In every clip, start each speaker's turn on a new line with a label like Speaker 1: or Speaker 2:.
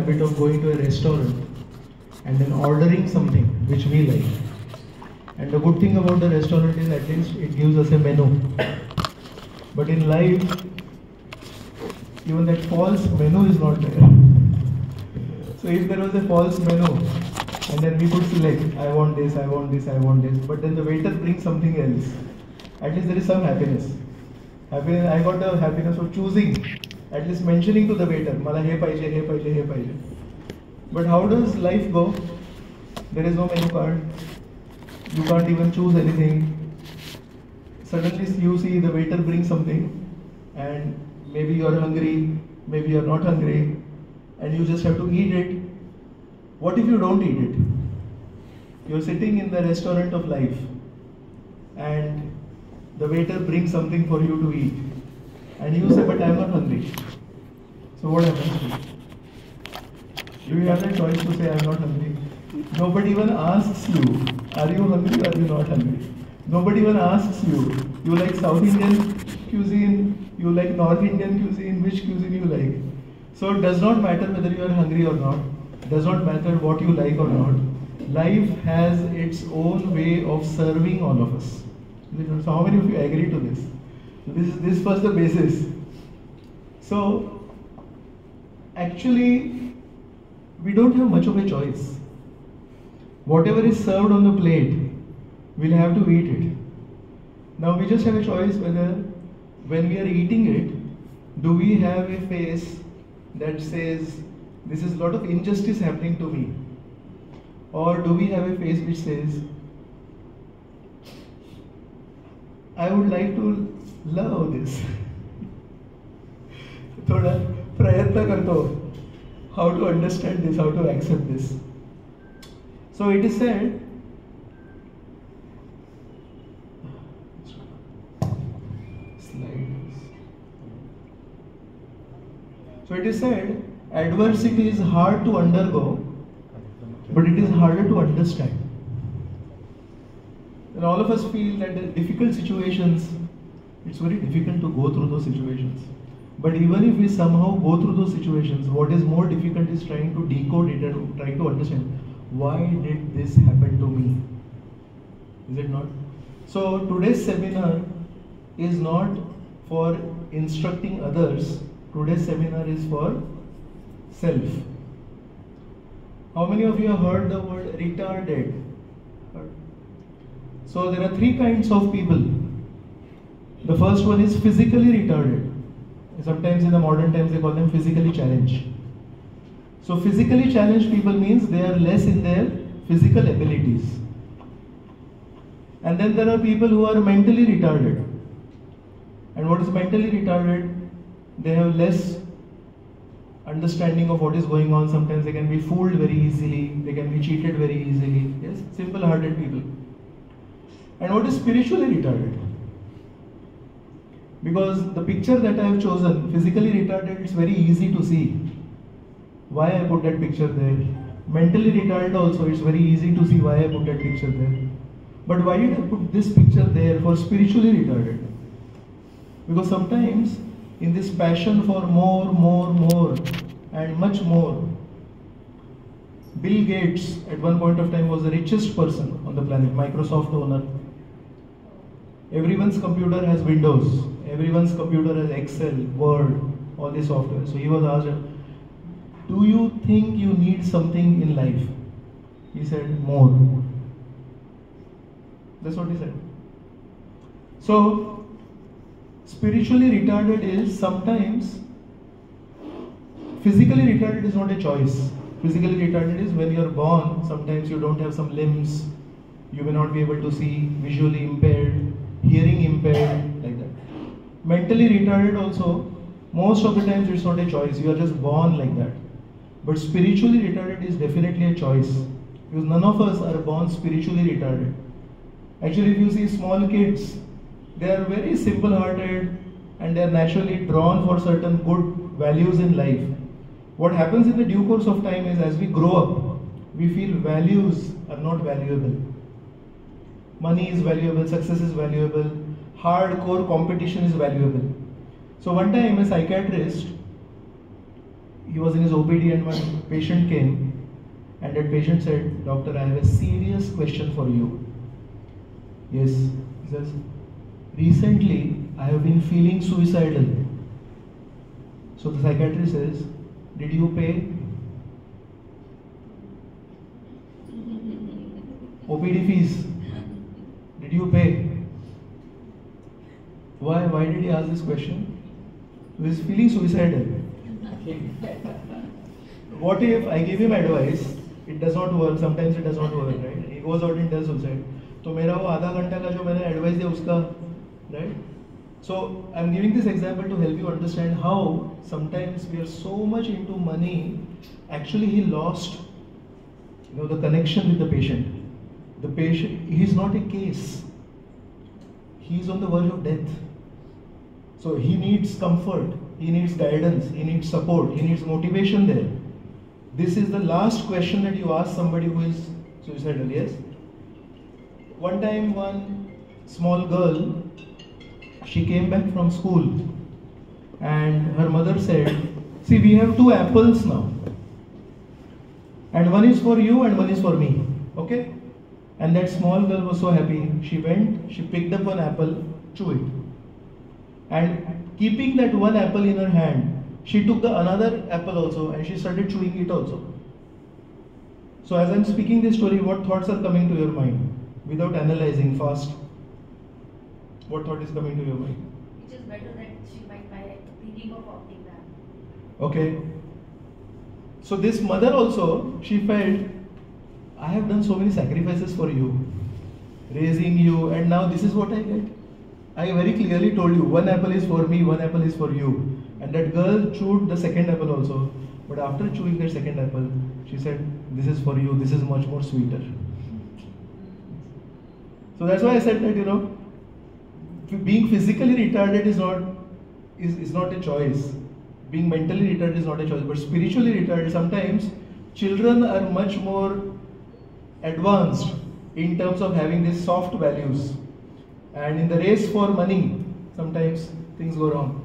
Speaker 1: habit of going to a restaurant and then ordering something which we like. And the good thing about the restaurant is at least it gives us a menu. But in life, even that false menu is not there. So if there was a false menu, and then we could select, I want this, I want this, I want this, but then the waiter brings something else, at least there is some happiness. I got the happiness of choosing, at least mentioning to the waiter, Mala he paije, he paije, he paije. But how does life go? There is no menu card. You can't even choose anything. Suddenly you see the waiter bring something, and maybe you are hungry, maybe you are not hungry, and you just have to eat it. What if you don't eat it? You're sitting in the restaurant of life, and the waiter brings something for you to eat, and you say, but I'm not hungry. So what happens to you? Do you have the choice to say, I'm not hungry? Nobody even asks you, are you hungry or are you not hungry? Nobody even asks you, you like South Indian cuisine, you like North Indian cuisine, which cuisine you like? So it does not matter whether you are hungry or not, it does not matter what you like or not. Life has its own way of serving all of us. So how many of you agree to this? This was the basis. So actually, we don't have much of a choice. Whatever is served on the plate, we'll have to eat it. Now we just have a choice whether when we are eating it, do we have a face that says, this is a lot of injustice happening to me? Or do we have a face which says, I would like to love this. Thoda prayatna karto, how to understand this, how to accept this. So it is said, adversity is hard to undergo, but it is harder to understand. And all of us feel that in difficult situations, it's very difficult to go through those situations. But even if we somehow go through those situations, what is more difficult is trying to decode it and trying to understand, why did this happen to me? Is it not? So today's seminar is not for instructing others. Today's seminar is for self. How many of you have heard the word retarded? So there are three kinds of people. The first one is physically retarded. Sometimes in the modern times they call them physically challenged. So physically challenged people means they are less in their physical abilities. And then there are people who are mentally retarded. And what is mentally retarded? They have less understanding of what is going on. Sometimes they can be fooled very easily. They can be cheated very easily. Yes, simple-hearted people. And what is spiritually retarded? Because the picture that I have chosen, physically retarded, it's very easy to see. Why I put that picture there. Mentally retarded also, it's very easy to see why I put that picture there. But why did I put this picture there for spiritually retarded? Because sometimes in this passion for more and much more, Bill Gates at one point of time was the richest person on the planet, Microsoft owner. Everyone's computer has Windows, everyone's computer has Excel, Word, all this software. So he was asked, do you think you need something in life? He said, more. That's what he said. So, spiritually retarded is sometimes, physically retarded is not a choice. Physically retarded is when you are born, sometimes you don't have some limbs, you may not be able to see, visually impaired, hearing impaired, like that. Mentally retarded also, most of the times it's not a choice, you are just born like that. But spiritually retarded is definitely a choice, because none of us are born spiritually retarded. Actually, if you see small kids, they are very simple-hearted and they are naturally drawn for certain good values in life. What happens in the due course of time is, as we grow up, we feel values are not valuable. Money is valuable, success is valuable, hardcore competition is valuable. So one time a psychiatrist he was in his OPD and one patient came, and that patient said, "Doctor, I have a serious question for you." Yes, he says, "Recently I have been feeling suicidal." So the psychiatrist says, "Did you pay OPD fees? Did you pay?" Why? Why did he ask this question? He is feeling suicidal. What if I give him advice? It does not work. Sometimes it does not work, right? He goes out and does suicide. तो मेरा वो आधा घंटा का जो मैंने advice दिया उसका, right? So I'm giving this example to help you understand how sometimes we are so much into money. Actually, he lost, the connection with the patient. The patient, he is not a case. He is on the verge of death. So he needs comfort, he needs guidance, he needs support, he needs motivation there. This is the last question that you ask somebody who is suicidal, yes? One time, one small girl, she came back from school and her mother said, "See, we have 2 apples now. And one is for you and one is for me, okay?" And that small girl was so happy. She went, she picked up one apple, chew it. And keeping that one apple in her hand, she took the another apple also and she started chewing it also. So as I'm speaking this story, what thoughts are coming to your mind? Without analyzing fast, what thought is coming to your mind?
Speaker 2: It is better that she might buy thinking of opting that.
Speaker 1: Okay. So this mother also, she felt, I have done so many sacrifices for you, raising you, and now this is what I get. I very clearly told you, one apple is for me, one apple is for you. And that girl chewed the second apple also. But after chewing that second apple, she said, "This is for you, this is much more sweeter." So that's why I said that, being physically retarded is not a choice. Being mentally retarded is not a choice. But spiritually retarded, sometimes children are much more advanced in terms of having these soft values. And in the race for money, sometimes things go wrong.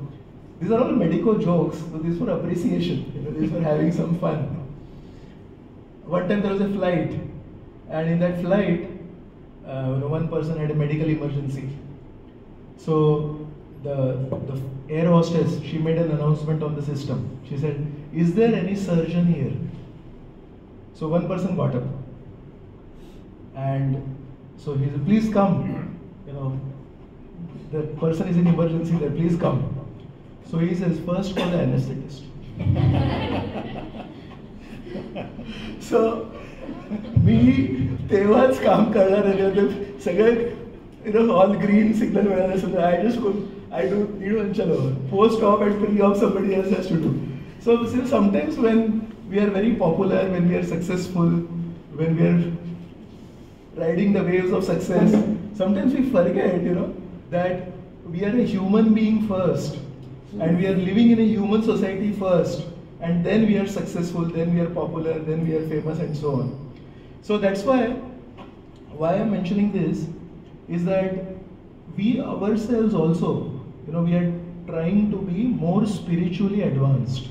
Speaker 1: These are all medical jokes, so these for appreciation, these for having some fun. One time there was a flight, and in that flight, one person had a medical emergency. So the air hostess, she made an announcement on the system. She said, "Is there any surgeon here?" So one person got up, and so he said, "Please come. The person is in emergency there, please come." So he says, "First call the anesthetist." So मी तेव्हाच काम करणार आहे सगळं all green signal मिळालं सुद्धा I do चलो post op and pre op somebody else has to do. So sometimes when we are very popular, when we are successful, when we are riding the waves of success, sometimes we forget, that we are a human being first, and we are living in a human society first, and then we are successful, then we are popular, then we are famous, and so on. So that's why I'm mentioning this is that we ourselves also, we are trying to be more spiritually advanced.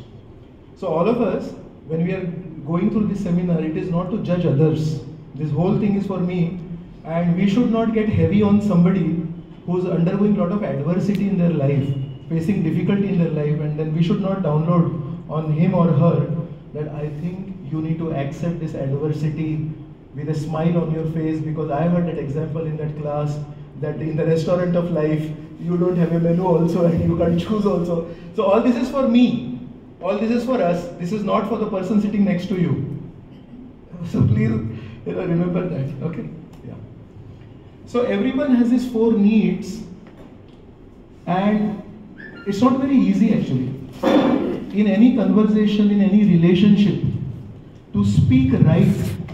Speaker 1: So all of us, when we are going through this seminar, it is not to judge others. This whole thing is for me, and we should not get heavy on somebody who's undergoing a lot of adversity in their life, facing difficulty in their life, and then we should not download on him or her that I think you need to accept this adversity with a smile on your face, because I heard that example in that class that in the restaurant of life, you don't have a menu also and you can't choose also. So all this is for me, all this is for us, this is not for the person sitting next to you. So please remember that, okay? Yeah. So everyone has these 4 needs, and it's not very easy actually. In any conversation, in any relationship, to speak right,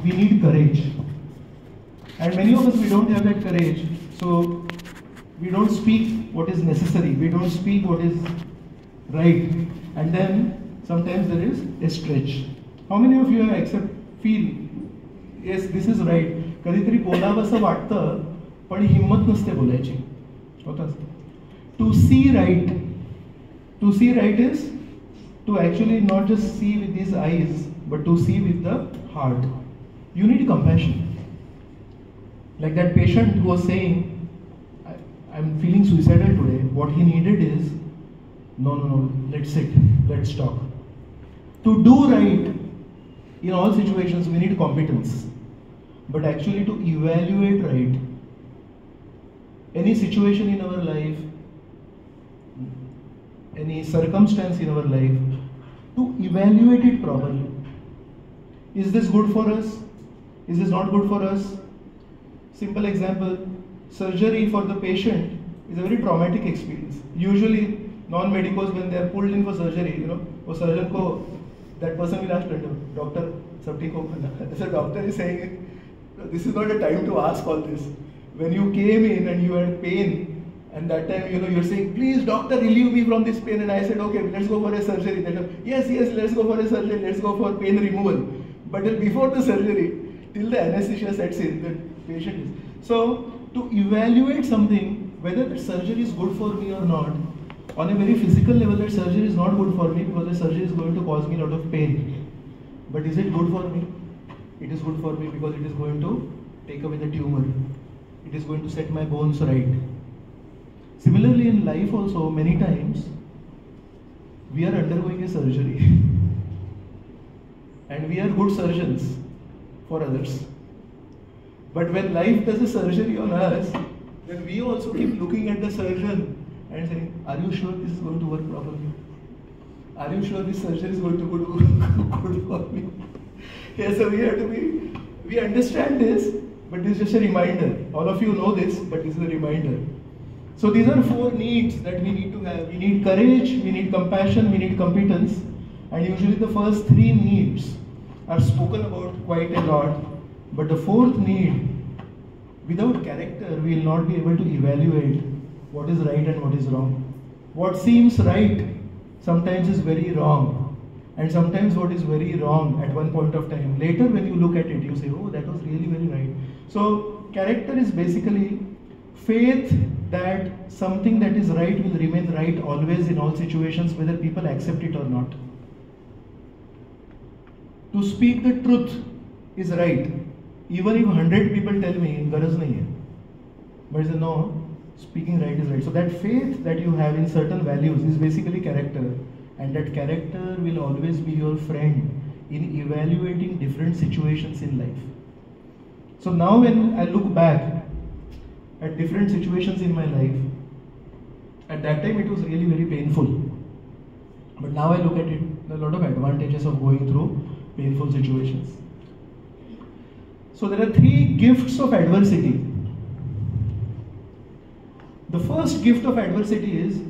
Speaker 1: we need courage. And many of us, we don't have that courage. So we don't speak what is necessary, we don't speak what is right. And then sometimes there is a stretch. How many of you have feel, yes, this is right? कधीतरी बोलावंसं वाटतं, पण हिम्मत नसते बोलायची. होतं. To see right is to actually not just see with these eyes, but to see with the heart. You need compassion. Like that patient who was saying, I'm feeling suicidal today. What he needed is, no, let's sit, let's talk. To do right in all situations, we need competence. But actually to evaluate right, any situation in our life, any circumstance in our life, to evaluate it properly. Is this good for us? Is this not good for us? Simple example, surgery for the patient is a very traumatic experience. Usually, non-medicals, when they are pulled in for surgery, वो surgeon को, that person will ask, doctor, सब ठीक होगा? The doctor is saying, this is not a time to ask all this. When you came in and you had pain, and that time, you're saying, please doctor, relieve me from this pain. And I said, okay, let's go for a surgery. Yes, let's go for a surgery, let's go for pain removal. But before the surgery, till the anesthesia sets in, the patient is. So, to evaluate something, whether the surgery is good for me or not, on a very physical level, that surgery is not good for me because the surgery is going to cause me a lot of pain. But is it good for me? It is good for me because it is going to take away the tumor. It is going to set my bones right. Similarly, in life also, many times, we are undergoing a surgery. And we are good surgeons for others. But when life does a surgery on us, then we also keep looking at the surgeon and saying, are you sure this is going to work properly? Are you sure this surgery is going to be good for me? Yes, so we understand this, but this is just a reminder. All of you know this, but this is a reminder. So these are 4 needs that we need to have. We need courage, we need compassion, we need competence. And usually the first 3 needs are spoken about quite a lot. But the 4th need, without character, we will not be able to evaluate what is right and what is wrong. What seems right sometimes is very wrong. And sometimes what is very wrong at one point of time, later when you look at it, you say, oh, that was really very right. So character is basically faith that something that is right will remain right always in all situations, whether people accept it or not. To speak the truth is right, even if 100 people tell me, garaz nahi hai. But I say, no, speaking right is right. So that faith that you have in certain values is basically character. And that character will always be your friend in evaluating different situations in life. So now when I look back at different situations in my life, at that time it was really very painful. But now I look at it, there are a lot of advantages of going through painful situations. So there are 3 gifts of adversity. The first gift of adversity is,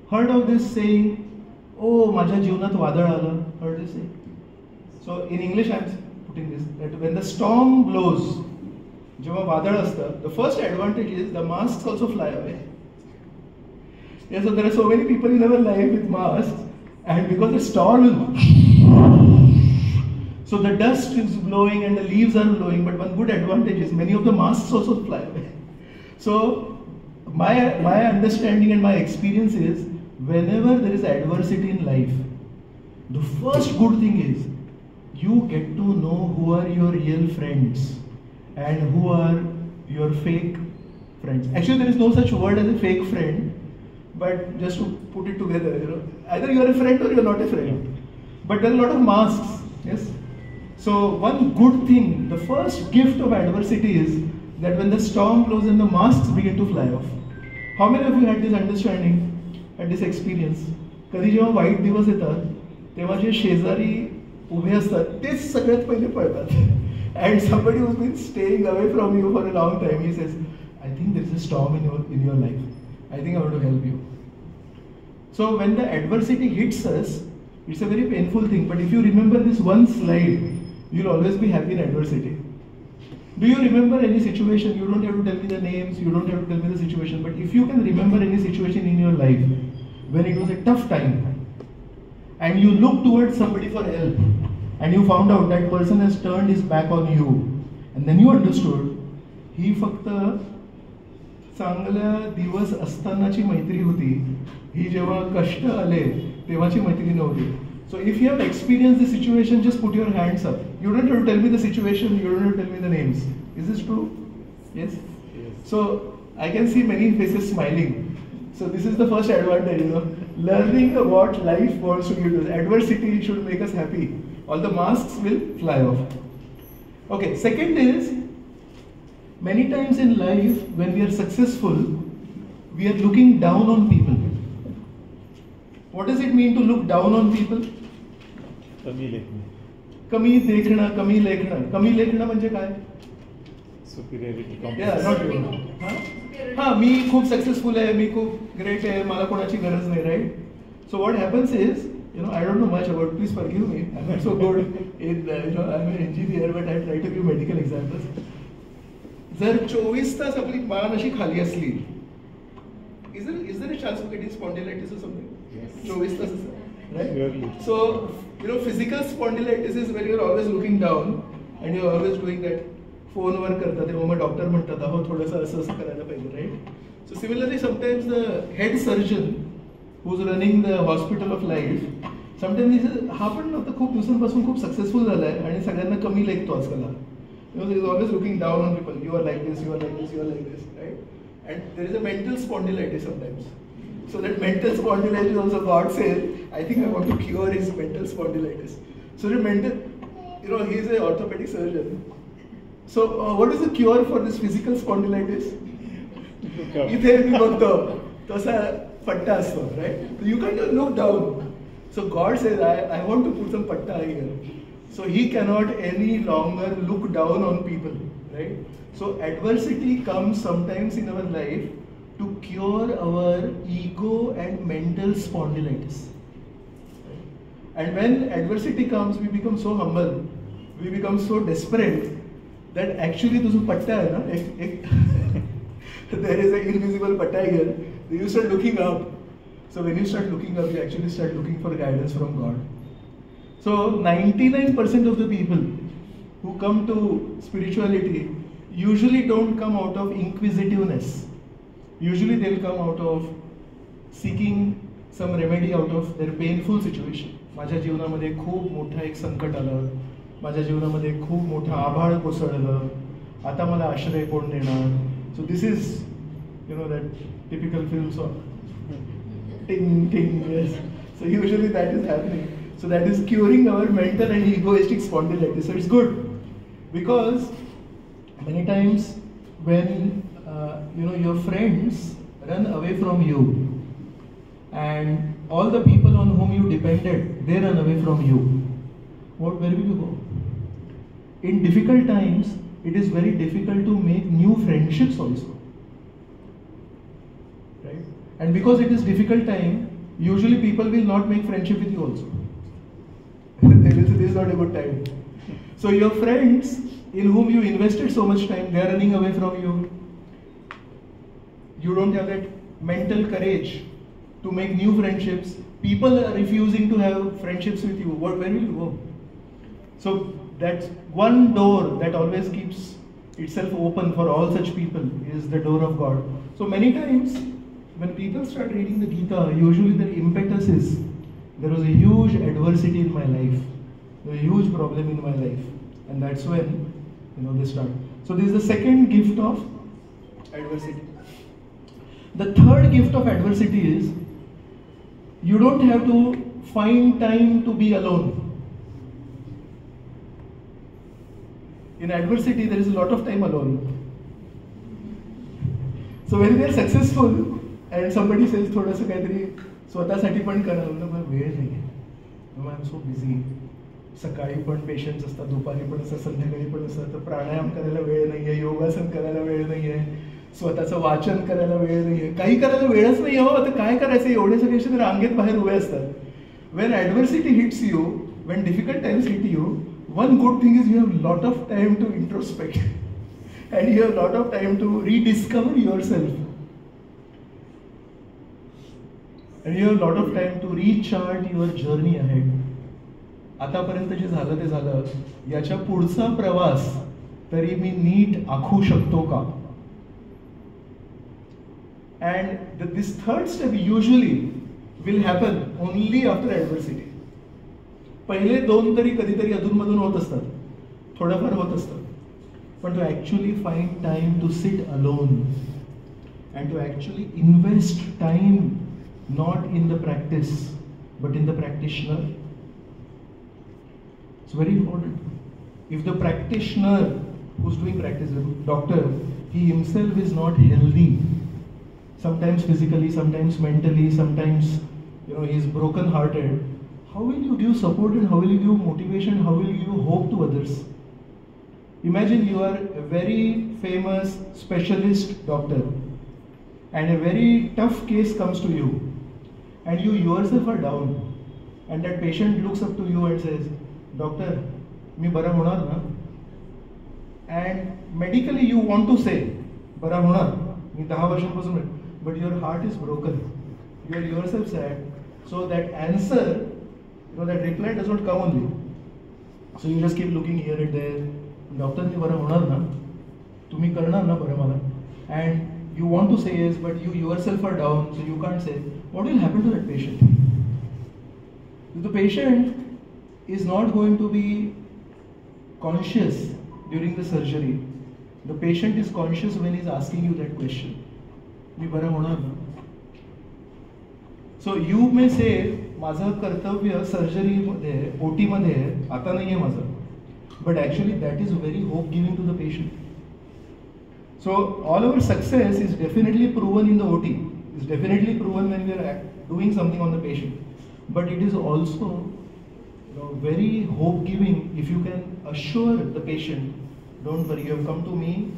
Speaker 1: heard of this saying, oh, माझ्या जीवनात वादळ आलं. Heard this saying? So in English I am putting this, that when the storm blows, जेव्हा वादळ असतं, the first advantage is the masks also fly away. Yeah, so there are so many people in our life with masks, and because the storm is, so the dust is blowing and the leaves are blowing, but one good advantage is many of the masks also fly away. So my understanding and my experience is, whenever there is adversity in life, the first good thing is you get to know who are your real friends and who are your fake friends. Actually, there is no such word as a fake friend, but just to put it together, either you are a friend or you are not a friend. But there are a lot of masks, yes. So one good thing, the first gift of adversity is that when the storm blows and the masks begin to fly off. How many of you had this understanding? At this experience, कधी जेव्हा white दिवस येतात तेव्हा जे शेजारी उभे असतात तेच सगळ्यात पहिले पळतात. And somebody who's been staying away from you for a long time, he says, I think there is a storm in your life. I think I want to help you. So when the adversity hits us, it's a very painful thing. But if you remember this one slide, you'll always be happy in adversity. Do you remember any situation? You don't have to tell me the names, you don't have to tell me the situation, but if you can remember any situation in your life when it was a tough time and you looked towards somebody for help and you found out that person has turned his back on you, and then you understood ही फक्त चांगल्या दिवस असतानाची मैत्री होती, ही जेव्हा कष्ट आले तेव्हाची मैत्रीण नव्हती. So if you have experienced the situation, just put your hands up. You don't have to tell me the situation, you don't have to tell me the names. Is this true? Yes?
Speaker 3: Yes.
Speaker 1: So I can see many faces smiling. So this is the first advantage, learning what life wants to give us. Adversity should make us happy. All the masks will fly off. Okay, second is, many times in life when we are successful, we are looking down on people. What does it mean to look down on people?
Speaker 3: कमी लेखणी.
Speaker 1: कमी देखणं, कमी लेखणं. कमी लेखणं म्हणजे काय?
Speaker 3: Superiority
Speaker 1: Yeah, not you. हां, मी खूप successful आहे, मी खूप ग्रेट आहे, मला कोणाची गरज नाही, right? So what happens is, I don't know much about, please forgive me, I'm not so good in, I'm an engineer, but I try to give medical examples. जर 24 तास आपली मान अशी खाली असली, is there a chance of getting spondylitis or something?
Speaker 3: Yes.
Speaker 1: 24 Tas, right?
Speaker 3: Surely.
Speaker 1: So, physical spondylitis is when you're always looking down and you're always doing that. फोनवर करतात तेव्हा मग doctor म्हणतात अहो थोडंसं असं असं करायला पाहिजे, right? So similarly sometimes the head surgeon who is running the hospital of life, sometimes हा पण आता खूप दिवसांपासून खूप सक्सेसफुल झाला आहे आणि सगळ्यांना कमी लेखतो आजकाल. Is always looking down on people, you are like this, you are like this, you are like this, right? And there is a mental spondylitis sometimes. So that mental spondylitis also, God says, I think I want to cure his mental spondylitis. So the mental, he is an orthopedic surgeon. So what is the cure for this physical spondylitis? इथे मी बघतो तसा पट्टा असतो, right? So you can't just look down. So God says, I want to put some patta here. So he cannot any longer look down on people, right? So adversity comes sometimes in our life to cure our ego and mental spondylitis. And when adversity comes, we become so humble, we become so desperate that actually those patta hai na, there is an invisible patta here. You start looking up. So when you start looking up, you actually start looking for guidance from God. So 99% of the people who come to spirituality usually don't come out of inquisitiveness. Usually they'll come out of seeking some remedy out of their painful situation. माझ्या जीवनामध्ये खूप मोठं एक संकट आलं, माझ्या जीवनामध्ये खूप मोठं आभाळ कोसळलं, आता मला आश्रय कोण देणार? So this is, that typical film song. Ting, ting, yes. So usually that is happening. So that is curing our mental and egoistic spondylitis. So it's good because many times when your friends run away from you and all the people on whom you depended, they run away from you. Where will you go? In difficult times, it is very difficult to make new friendships also. Right? And because it is difficult time, usually people will not make friendship with you also. They will say this is not a good time. So your friends in whom you invested so much time, they are running away from you. You don't have that mental courage to make new friendships. People are refusing to have friendships with you. Where will you go? So that one door that always keeps itself open for all such people is the door of God. So many times when people start reading the Gita, usually their impetus is, there was a huge adversity in my life, a huge problem in my life, and that's when they start. So this is the second gift of adversity. The third gift of adversity is, you don't have to find time to be alone. In adversity, there is a lot of time alone. So when we are successful and somebody says थोडंसं काहीतरी स्वतःसाठी पण करा, मला वेळ नाही आहे, I am so busy, सकाळी पण पेशंट्स असतात, दुपारी पण असतात, संध्याकाळी पण असतात, तर प्राणायाम करायला वेळ नाही आहे, योगासन करायला वेळ नाही आहे, स्वतःचं वाचन करायला वेळ नाही आहे, काही करायला वेळच नाही आहे. आता काय करायचं, एवढे सगळे रांगेत बाहेर उभे असतात. When adversity hits you, when difficult times hit you, one good thing is you have a lot of time to introspect and you have a lot of time to rediscover yourself. And you have a lot of time to rechart your journey ahead. आतापर्यंत जे झालं ते झालं, याच्या पुढचा प्रवास तरी मी NEET आखू शकतो का? And this third step, usually will happen only after adversity. पहिले 2 तरी कधीतरी अधूनमधून होत असतात, थोडंफार होत असतं, पण to actually find time to sit alone and to actually invest time not in the practice but in the practitioner, it's very important. If the practitioner who's doing practice, the doctor, he himself is not healthy, sometimes physically, sometimes mentally, sometimes he's broken hearted, how will you give support and how will you give motivation, how will you give hope to others? Imagine you are a very famous specialist doctor and a very tough case comes to you and you yourself are down and that patient looks up to you and says, doctor, मी बरा होणार ना? And medically you want to say, बरा होणार, मी 10 वर्षांपासून, but your heart is broken. You are yourself sad. So that answer, that reply does not come only. So you just keep looking here and there. Doctor, मी बरा होणार ना? तुम्ही करणार ना बरं मला? And you want to say yes, but you yourself are down, so you can't say. What will happen to that patient? If the patient is not going to be conscious during the surgery, the patient is conscious when he's asking you that question. मी बरा होणार ना? So you may say, माझं कर्तव्य surgery मध्ये, OT मध्ये आता नाहीये माझं. But actually that is very hope giving to the patient. So all our success is definitely proven in the OT. It's definitely proven when we are doing something on the patient. But it is also very hope giving if you can assure the patient, don't worry, you have come to me,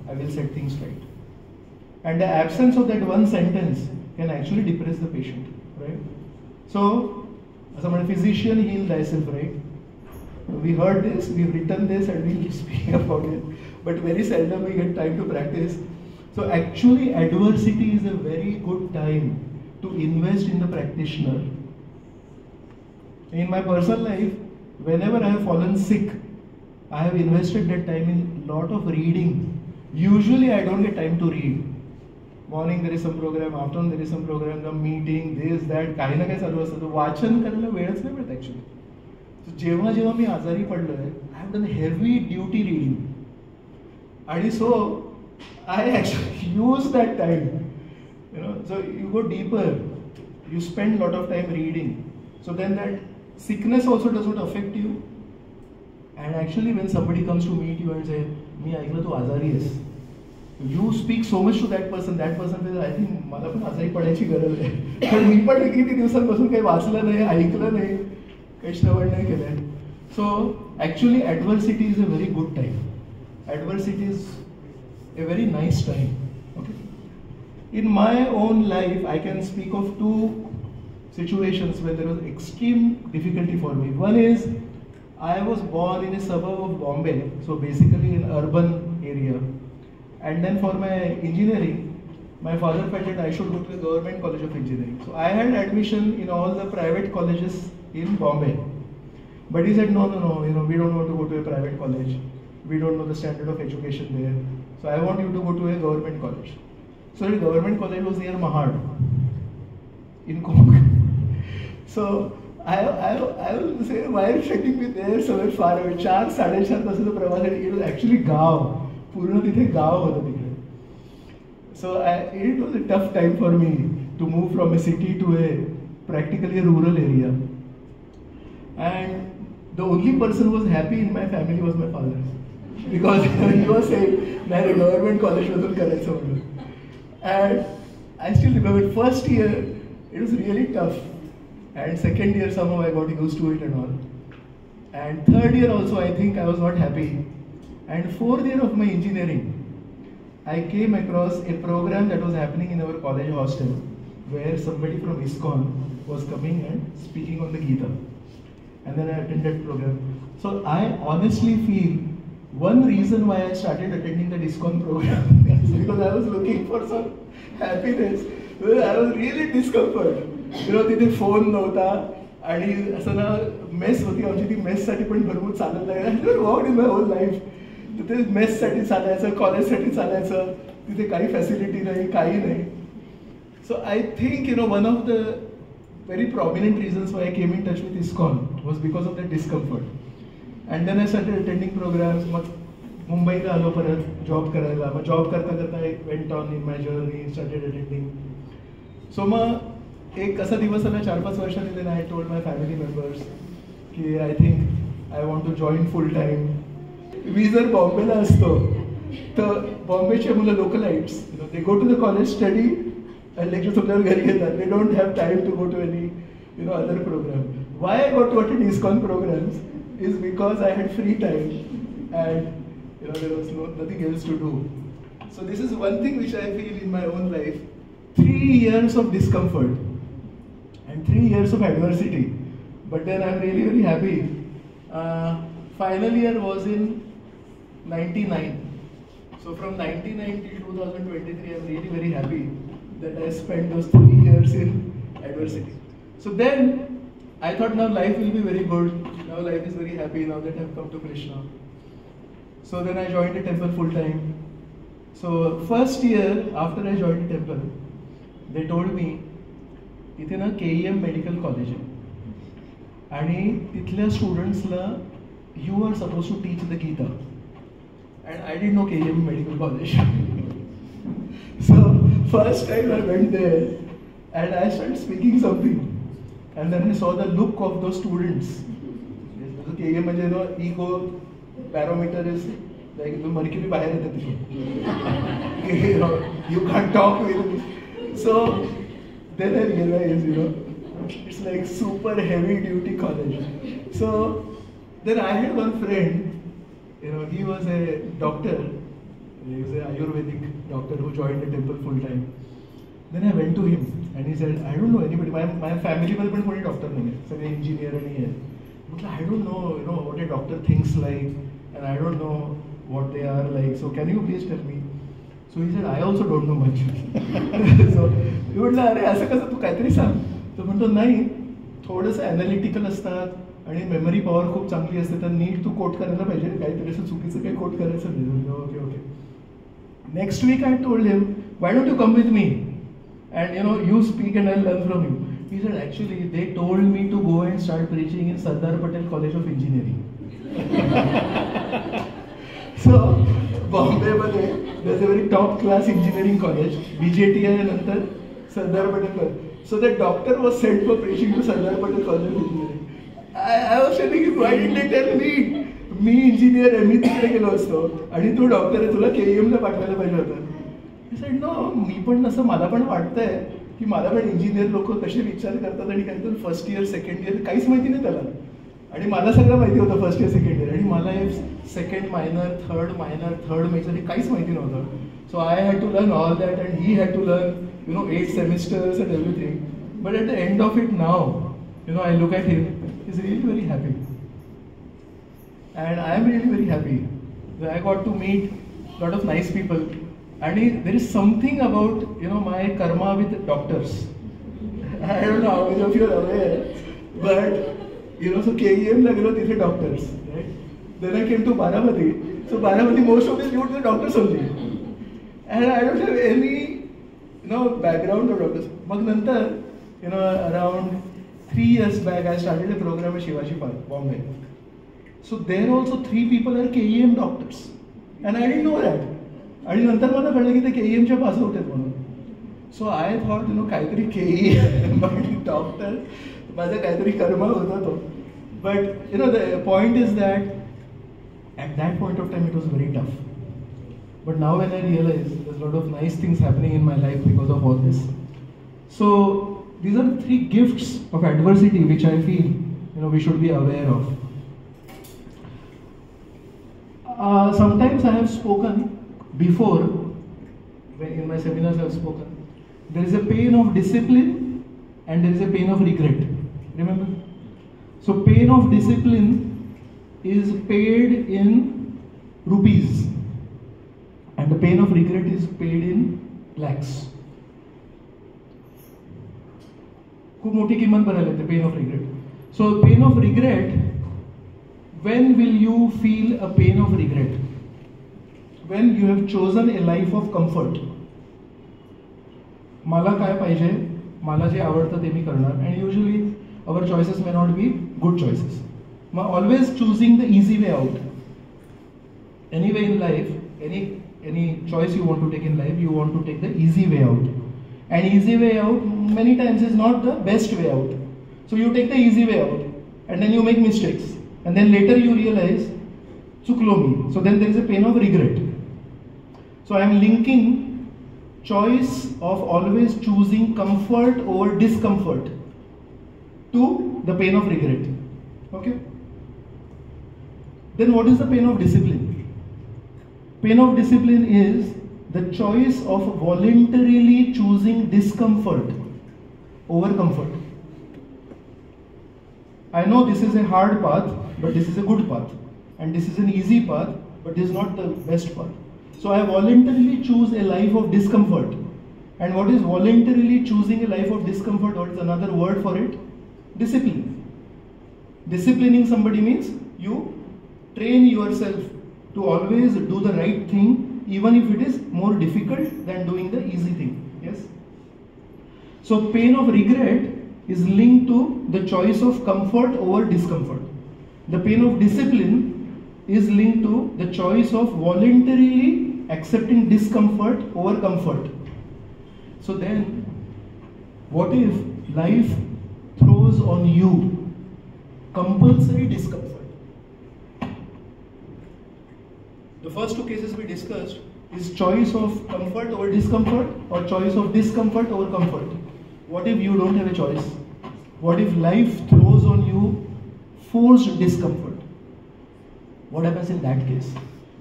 Speaker 1: I will set things right. And the absence of that one sentence can actually depress the patient, right? So, as a physician, heal thyself, right? We heard this, we've written this, and we'll speak about it. But very seldom we get time to practice. So actually, adversity is a very good time to invest in the practitioner. In my personal life, whenever I have fallen sick, I have invested that time in a lot of reading. Usually I don't get time to read. Morning there is some program, afternoon there is some program, some meeting, this, that, काही ना काही चालू असतं. वाचन करायला वेळच नाही मिळत actually. So जेव्हा जेव्हा मी आजारी पडलोय, I have done heavy duty reading. And so I actually use that time. So you go deeper, you spend a lot of time reading. So then that sickness also does not affect you. And actually when somebody comes to meet you and say, मी ऐकलं तू आजारी आहेस, you speak so much to that person says, I think मला पण आजारी पडायची गरज आहे. पण मी पण किती दिवसांपासून काही वाचलं नाही, ऐकलं नाही, काही श्रवण नाही केलंय. So actually adversity is a very good time. Adversity is a very nice time. Okay. In my own life, I can speak of two situations where there was extreme difficulty for me. One is, I was born in a suburb of Bombay, so basically in urban area. And then for my engineering, my father felt that I should go to a government college of engineering. So I had admission in all the private colleges in Bombay. But he said, no, we don't want to go to a private college. We don't know the standard of education there. So I want you to go to a government college. So the government college was near Mahad in Konk. So I will say, why are you sending me there somewhere far away? 4-4.5 तासाचा प्रवास आहे. It was actually गाव. पूर्ण तिथे गाव होतं तिकडे. So it was a tough time for me to move from a city to a practically a rural area. And the only person who was happy in my family was my father. Because he was saying, नाही government college मधून करायचं म्हणून. And I still remember first year, it was really tough. And second year somehow I got used to it and all. And third year also I think I was not happy. And fourth year of my engineering, I came across a program that was happening in our college hostel where somebody from ISKCON was coming and speaking on the Gita. And then I attended program. So I honestly feel one reason why I started attending the ISKCON program is because I was looking for some happiness. I was really discomfort. तिथे phone नव्हता आणि असं ना mess होती आमची, ती मेससाठी पण भरपूर चालत नाही. Walk in my whole life तिथे मेससाठी चालायचं, कॉलेजसाठी चालायचं, तिथे काही फॅसिलिटी नाही, काही नाही. So I think one of the very prominent reasons why I came in touch with ISKCON was because of that discomfort. And then I started attending programs. मग मुंबईला आलो परत जॉब करायला. मग जॉब करता करता I went on in my journey, started attending. So मग एक असा दिवस आला 4-5 वर्षांनी, then I told my family members की I think I want to join full time. मी जर बॉम्बेला असतो तर बॉम्बेचे मुलं localites, they go to the college, study and lecture सुटल्यावर घरी येतात. They don't have time to go to any other program. Why I got to attend ISKCON programs is because I had free time and there was nothing else to do. So this is one thing which I feel in my own life. 3 years of discomfort and 3 years of adversity, but then I'm really very happy. Final year was in 99. So from 99 till 2023, I'm really very happy that I spent those 3 years in adversity. So then I thought now life will be very good. Now life is very happy now that I've come to Krishna. So then I joined the temple full time. So first year after I joined the temple, they told me, इथे ना KEM medical college आहे आणि तिथल्या स्टुडंट्सला you are supposed to teach the Gita. And I didn't know KEM medical college. So first time I went there and I started speaking something. And then I saw the look of those students. KEM म्हणजे ego barometer is like mercury बाहेर येते तिथून. You can't talk with me. So then I realized, it's like super heavy duty college. So then I had one friend, he was a doctor. He was an Ayurvedic doctor who joined the temple full time. Then I went to him and he said, I don't know anybody. My family मध्ये पण कोणी doctor नाही आहे, सगळे engineer आणि हे. म्हटलं I don't know, what a doctor thinks like, and I don't know what they are like. So can you please tell me? So he said, I also don't know much. So मी म्हटलं अरे असं कसं, तू काहीतरी सांग. तो म्हणतो नाही, थोडंसं ॲनालिटिकल असतात आणि मेमरी पॉवर खूप चांगली असते, तर नीट तू कोट करायला पाहिजे, काहीतरी असं चुकीचं काही कोट करायचं नाही. Okay okay. Next week I told him, why don't you come with me and you speak and I'll learn from you. He said, actually they told me to go and start preaching in Sardar Patel College of Engineering. So Bombay मध्ये there's a very top class engineering college, BJTI नंतर Sardar Patel College. So the doctor was sent for preaching to Sardar Patel College of Engineering. I was telling him, why didn't they tell me? Me engineer आहे, मी तिकडे गेलो असतो आणि तू doctor आहे, तुला KEM ला पाठवायला पाहिजे होतं. He said, no, मी पण असं मला पण वाटतंय की मला पण इंजिनियर लोक कसे विचार करतात आणि काहीतरी फर्स्ट इयर सेकंड इयर काहीच माहिती नाही त्याला, आणि मला सगळं माहिती होतं फर्स्ट इयर सेकंड इयर, आणि मला सेकंड मायनर थर्ड मेजर हे काहीच माहिती नव्हतं. So I had to learn all that and he had to learn 8 semesters and everything. But at the end of it now, I look at him, he's really very happy. And I am really very happy that I got to meet a lot of nice people. And there is something about my karma with doctors. I don't know how many of you are aware, but so KEM la gelo तिथे doctors, right? Then I came to Baramati. So Baramati, most of these dudes are doctors only, and I don't have any background of doctors. Mag nantar around 3 years back I started a program at Shivaji Park, Bombay. So there also 3 people are KEM doctors, and I didn't know that. आणि नंतर मला कळलं की ते KEMच्या पास out आहेत म्हणून. So I thought काहीतरी KEM doctor, माझा काहीतरी कर्म होता तो. But the point is that at that point of time it was very tough. But now when I realize there's a lot of nice things happening in my life because of all this. So these are 3 gifts of adversity which I feel we should be aware of. Sometimes I have spoken before, when in my seminars I have spoken, there is a pain of discipline and there is a pain of regret. Remember? So pain of discipline is paid in rupees and the pain of regret is paid in lakhs. खूप मोठी किंमत भरायला लागते pain of regret. So pain of regret, when will you feel a pain of regret? When you have chosen a life of comfort. मला काय पाहिजे मला जे आवडतं ते मी करणार. And usually our choices may not be good choices. Mug always choosing the easy way out. Anyway in life, any choice you want to take in life, you want to take the easy way out. And easy way out many times is not the best way out. So you take the easy way out, and then you make mistakes, and then later you realize, chuklo mi. So then there is a pain of regret. So I am linking choice of always choosing comfort over discomfort to the pain of regret. Okay? Then what is the pain of discipline? Pain of discipline is the choice of voluntarily choosing discomfort over comfort. I know this is a hard path, but this is a good path. And this is an easy path, but this is not the best path. So I voluntarily choose a life of discomfort. And what is voluntarily choosing a life of discomfort? What is another word for it? Discipline. Disciplining somebody means you train yourself to always do the right thing, even if it is more difficult than doing the easy thing. Yes? So pain of regret is linked to the choice of comfort over discomfort. The pain of discipline is linked to the choice of voluntarily accepting discomfort over comfort. So then, what if life throws on you compulsory discomfort? The first two cases we discussed is choice of comfort over discomfort or choice of discomfort over comfort. What if you don't have a choice? What if life throws on you forced discomfort? What happens in that case?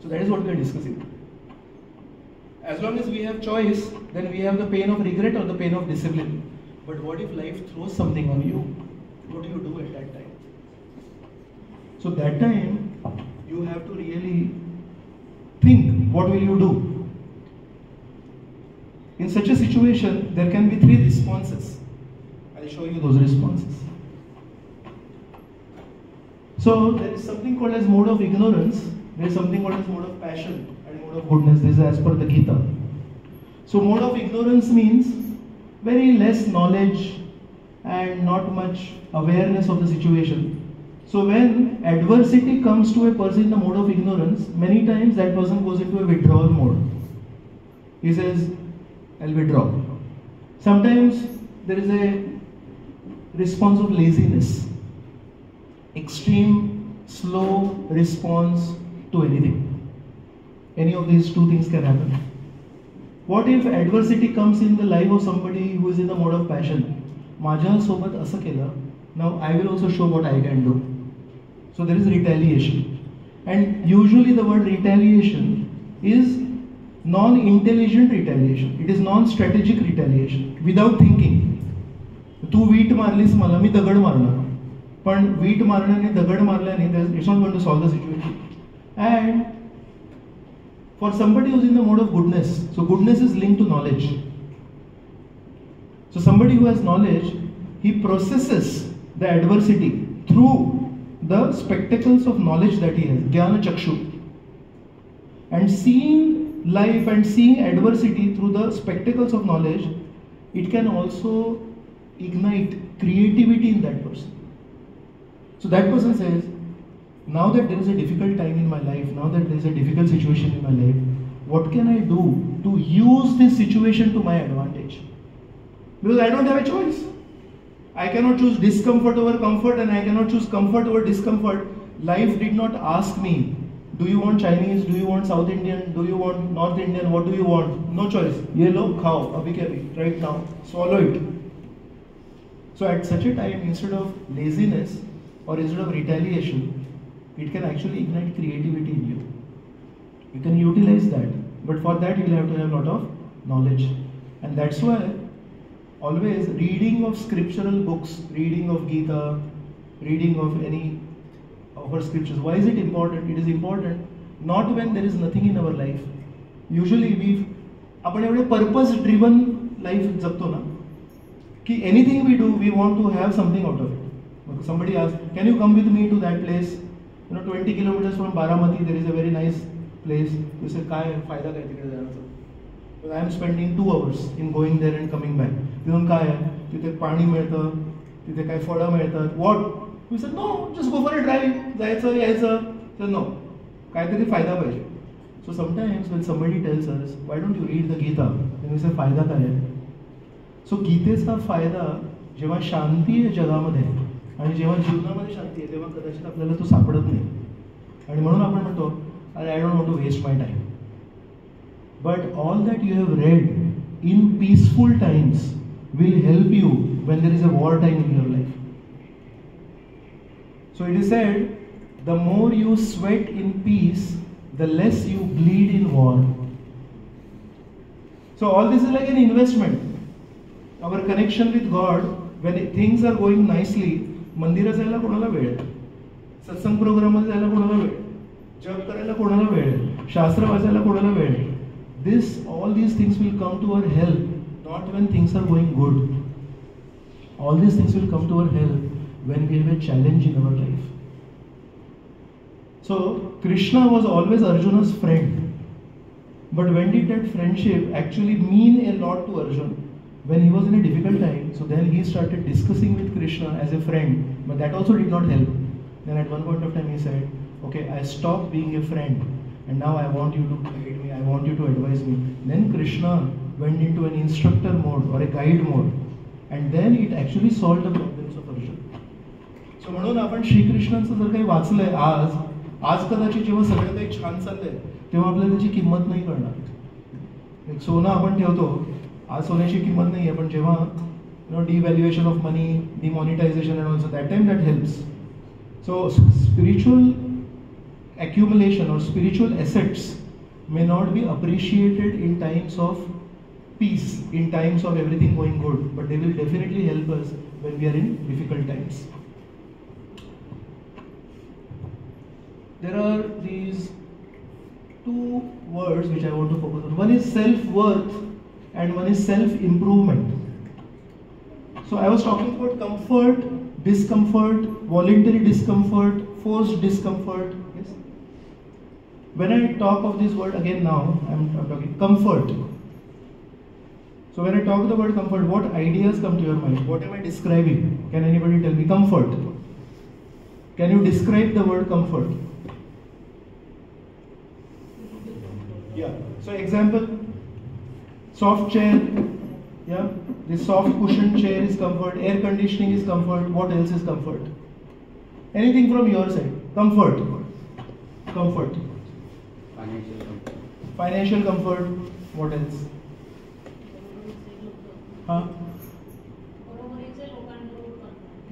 Speaker 1: So that is what we are discussing. As long as we have choice, then we have the pain of regret or the pain of discipline. But what if life throws something on you? What do you do at that time? So that time, you have to really think, what will you do? In such a situation, there can be three responses. I'll show you those responses. So there is something called as mode of ignorance, there is something called as mode of passion, and mode of goodness. This is as per the Gita. So mode of ignorance means very less knowledge and not much awareness of the situation. So when adversity comes to a person in the mode of ignorance, many times that person goes into a withdrawal mode. He says, I'll withdraw. Sometimes there is a response of laziness, extreme, slow response to anything. Any of these two things can happen. What if adversity comes in the life of somebody who is in the mode of passion? माझ्या सोबत असं केलं, now I will also show what I can do. So there is retaliation. And usually the word retaliation is non-intelligent retaliation. It is non-strategic retaliation. Without thinking. तू wheat मारलीस मला, मी दगड मारणार. पण wheat मारण्याने दगड मारल्याने it's not going to solve the situation. And for somebody who is in the mode of goodness, so goodness is linked to knowledge. So somebody who has knowledge, he processes the adversity through the spectacles of knowledge that he has, Jnana Chakshu. And seeing life and seeing adversity through the spectacles of knowledge, it can also ignite creativity in that person. So that person says, now that there is a difficult time in my life, now that there is a difficult situation in my life, what can I do to use this situation to my advantage? Because I don't have a choice. I cannot choose discomfort over comfort, and I cannot choose comfort over discomfort. Life did not ask me, do you want Chinese, do you want South Indian, do you want North Indian, what do you want? No choice. Ye lo, khao, abhi ke abhi, right now. Swallow it. So at such a time, instead of laziness or instead of retaliation, it can actually ignite creativity in you. You can utilize that. But for that, you will have to have a lot of knowledge. And that's why always reading of scriptural books, reading of Gita, reading of any of our scriptures. Why is it important? It is important not when there is nothing in our life. Usually आपण एवढे purpose driven life जगतो ना कि anything we do, we want to have something out of it. Somebody asks, can you come with me to that place? 20 kilometers from Baramati, there is a very nice place. You say, काय फायदा काय तिकडे जाण्याचा? I am spending 2 hours in going there and coming back. काय आहे? तिथे पाणी मिळतं, तिथे काय फळं मिळतात, what we said no, just go for a drive, जायचं यायचं. तर नो, काहीतरी फायदा पाहिजे. So sometimes when somebody tells us why don't you read the Gita, then we say फायदा काय आहे? सो गीतेचा फायदा जेव्हा शांती आहे जगामध्ये आणि जेव्हा जीवनामध्ये शांती आहे तेव्हा कदाचित आपल्याला तो सापडत नाही. आणि म्हणून आपण म्हणतो अरे I don't want to waste my time. But all that you have read in peaceful times will help you when there is a war time in your life. So it is said, the more you sweat in peace, the less you bleed in war. So all this is like an investment. Our connection with God, when things are going nicely, मंदिरात जायला कोणाला वेळ आहे, सत्संग प्रोग्राममध्ये जायला कोणाला वेळ, जप करायला कोणाला वेळ आहे, शास्त्र वाचायला कोणाला वेळ आहे. All these things will come to our help not when things are going good. All these things will come to our help when we have a challenge in our life. So Krishna was always Arjuna's friend. But when did that friendship actually mean a lot to Arjun? When he was in a difficult time, so then he started discussing with Krishna as a friend, but that also did not help. Then at one point of time he said, okay, I stopped being a friend and now I want you to guide me, I want you to advise me. Then Krishna went into an instructor mode or a guide mode, and then it actually solved the problems of Arjun. So म्हणून आपण श्रीकृष्णांचं जर काही वाचलंय आज कदाचित जेव्हा सगळं काही छान चाललंय तेव्हा आपल्याला त्याची किंमत नाही कळणार. एक सोनं आपण ठेवतो, आज सोन्याची किंमत नाही आहे, पण जेव्हा devaluation of money, demonetization and also that time that helps. So spiritual accumulation or spiritual assets may not be appreciated in times of peace, in times of everything going good, but they will definitely help us when we are in difficult times. There are these two words which I want to focus on. One is self-worth and one is self-improvement. So I was talking about comfort, discomfort, voluntary discomfort, forced discomfort. Yes. When I talk of this word again now, I'm talking comfort. So when I talk the word comfort, what ideas come to your mind? What am I describing? Can anybody tell me? Comfort. Can you describe the word comfort? Yeah. So example, soft chair. Yeah. This soft cushion chair is comfort. Air conditioning is comfort. What else is comfort? Anything from your side? Comfort. Comfort. Financial comfort. What else?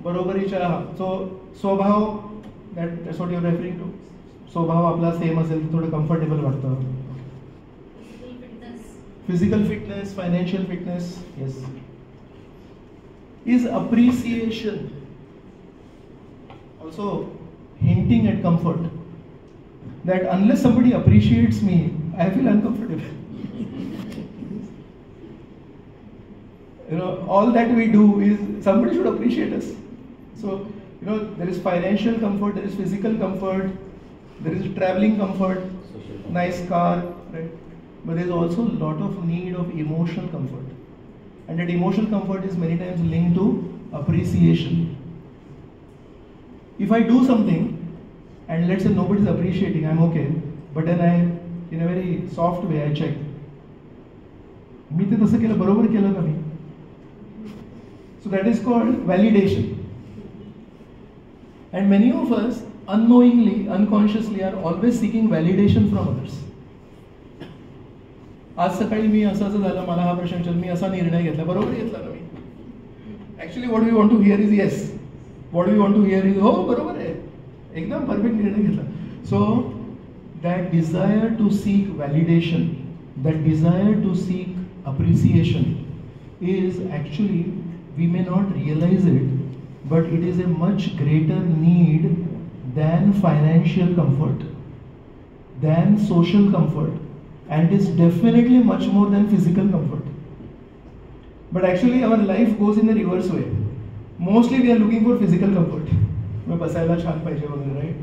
Speaker 1: बरोबरीच्या. So स्वभाव, that's what you're referring to. स्वभाव आपला same असेल तर थोडं comfortable वाटतं. Physical fitness, financial fitness, yes. Is appreciation also hinting at comfort? That unless somebody appreciates me, I feel uncomfortable. All that we do is somebody should appreciate us. So, there is financial comfort, there is physical comfort, there is traveling comfort, nice car, right? But there is also a lot of need of emotional comfort. And that emotional comfort is many times linked to appreciation. If I do something, and let's say nobody is appreciating, I'm okay, but then I, in a very soft way, I check. मी ते तसं केलं, बरोबर केलं का मी? So that is called validation. And many of us, unknowingly, unconsciously, are always seeking validation from others. आज सकाळी मी असं झालं, मला हा प्रश्न विचारला, मी असा निर्णय घेतला, बरोबर घेतला ना मी? Actually what we want to hear is yes. What we want to hear is, हो बरोबर आहे, एकदम परफेक्ट निर्णय घेतला. So that desire to seek validation, that desire to seek appreciation is actually, we may not realize it, but it is a much greater need than financial comfort, than social comfort, and it is definitely much more than physical comfort. But actually our life goes in a reverse way. Mostly we are looking for physical comfort. मैं बसायला छान पाहिजे वगैरे, right?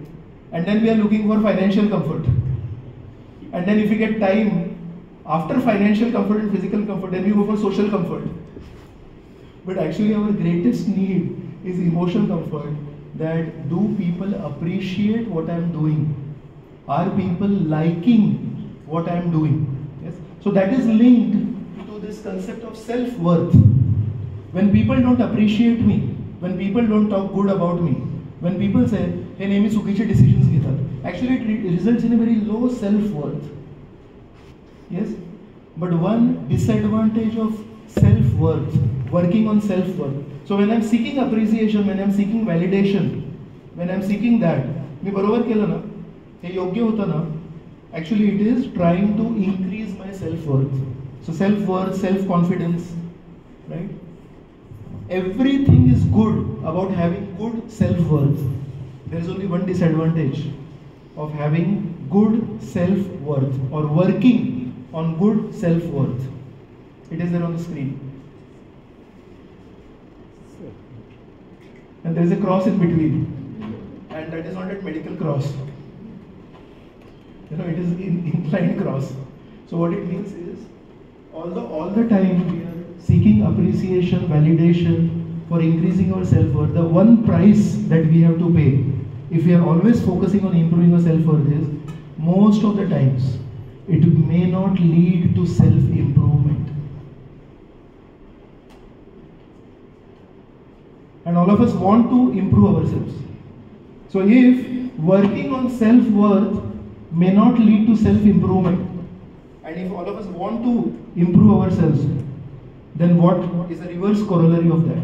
Speaker 1: And then we are looking for financial comfort. And then if we get time, after financial comfort and physical comfort, then we go for social comfort. But actually our greatest need is emotional comfort, that do people appreciate what I'm doing? Are people liking what I'm doing? Yes. So that is linked to this concept of self-worth. When people don't appreciate me, when people don't talk good about me, when people say, hey, नेहमी चुकीचे decisions घेतात, actually it results in a very low self-worth. Yes? But one disadvantage of self-worth, working on self-worth. So when I'm seeking appreciation, when I'm seeking validation, when I'm seeking that, मी बरोबर केलं ना, हे योग्य होतं ना, actually it is trying to increase my self-worth. So self-worth, self-confidence, right? Everything is good about having good self-worth. There is only one disadvantage of having good self-worth or working on good self-worth. It is there on the screen. And there is a cross in between. And that is not a medical cross. You know, it is an inclined cross. So what it means is, all the time we are seeking appreciation, validation for increasing our self-worth. The one price that we have to pay, if we are always focusing on improving our self-worth, is most of the times it may not lead to self-improvement. And all of us want to improve ourselves. So if working on self-worth may not lead to self-improvement, and if all of us want to improve ourselves, then what is the reverse corollary of that?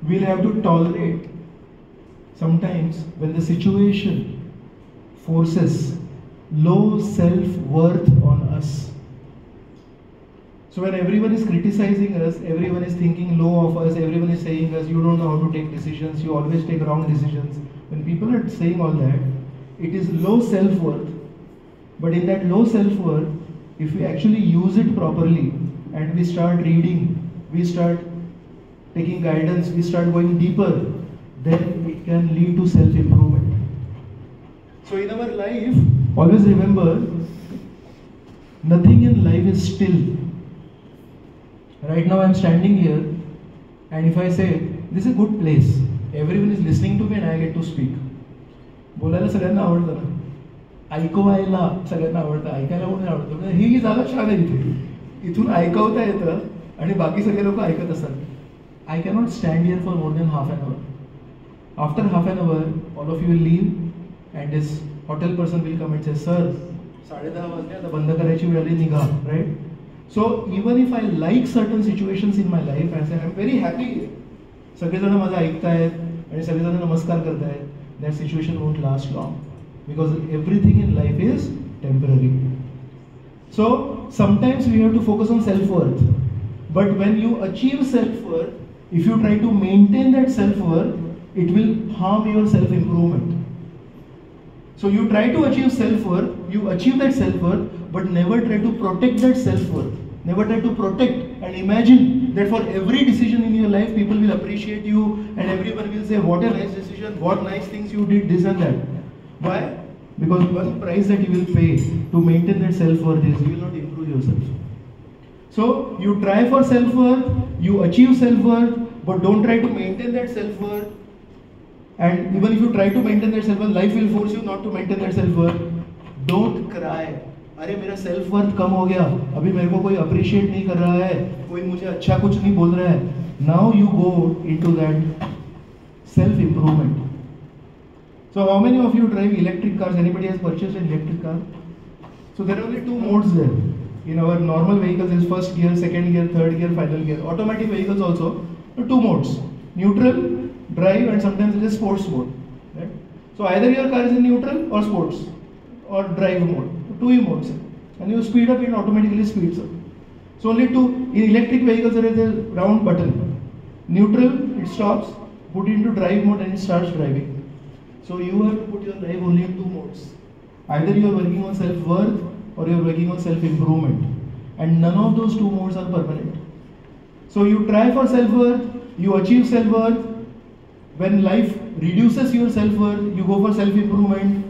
Speaker 1: We'll have to tolerate sometimes when the situation forces low self-worth on us. So when everyone is criticizing us, everyone is thinking low of us, everyone is saying us, you don't know how to take decisions, you always take wrong decisions. When people are saying all that, it is low self-worth. But in that low self-worth, if we actually use it properly and we start reading, we start taking guidance, we start going deeper, then it can lead to self-improvement. So in our life, always remember, nothing in life is still. Right now I'm standing here, and if I say, this is a good place, everyone is listening to me and I get to speak. बोलायला सगळ्यांना आवडतं ना, ऐकवायला सगळ्यांना आवडतं, ऐकायला कोणी आवडतं, म्हणजे ही जागा छान आहे इथे, इथून ऐकवता येतं आणि बाकी सगळे लोक ऐकत असतात. I cannot stand here for more than half an hour. After half an hour, all of you will leave and this hotel person will come and say, sir, 10:30 वाजले, आता बंद करायची वेळ आली, निघा, right? So even if I like certain situations in my life, I say I'm very happy. सगळेजण माझं ऐकतायत आणि सगळेजण नमस्कार करतायत. That situation won't last long because everything in life is temporary. So sometimes we have to focus on self-worth. But when you achieve self-worth, if you try to maintain that self-worth, it will harm your self-improvement. So you try to achieve self-worth, you achieve that self-worth, but never try to protect that self-worth. Never try to protect and imagine that for every decision in your life, people will appreciate you and everyone will say, what a nice decision, what nice things you did, this and that. Why? Because one price that you will pay to maintain that self-worth is you will not improve yourself. So you try for self-worth, you achieve self-worth, but don't try to maintain that self-worth. And even if you try to maintain that self-worth, life will force you not to maintain that self-worth. Don't cry. अरे मेरा self worth कम हो गया, अभी मेरे को कोई appreciate नहीं कर रहा है, कोई मुझे अच्छा कुछ नहीं बोल रहा है. Now you go into that self-improvement. So how many of you drive electric cars? Anybody has purchased an electric car? So there are only two modes there. In our normal vehicles, there is first gear, second gear, third gear, final gear. Automatic vehicles also, two modes: neutral, drive, and sometimes it is sports mode. Right? So either your car is in neutral or sports or drive mode. Two modes, and you speed up, it automatically speeds up. So only two. In electric vehicles there is a round button. Neutral, it stops. Put it into drive mode and it starts driving. So you have to put your life only in two modes. Either you are working on self-worth or you are working on self-improvement, and none of those two modes are permanent. So you try for self-worth, you achieve self-worth. When life reduces your self-worth, you go for self-improvement.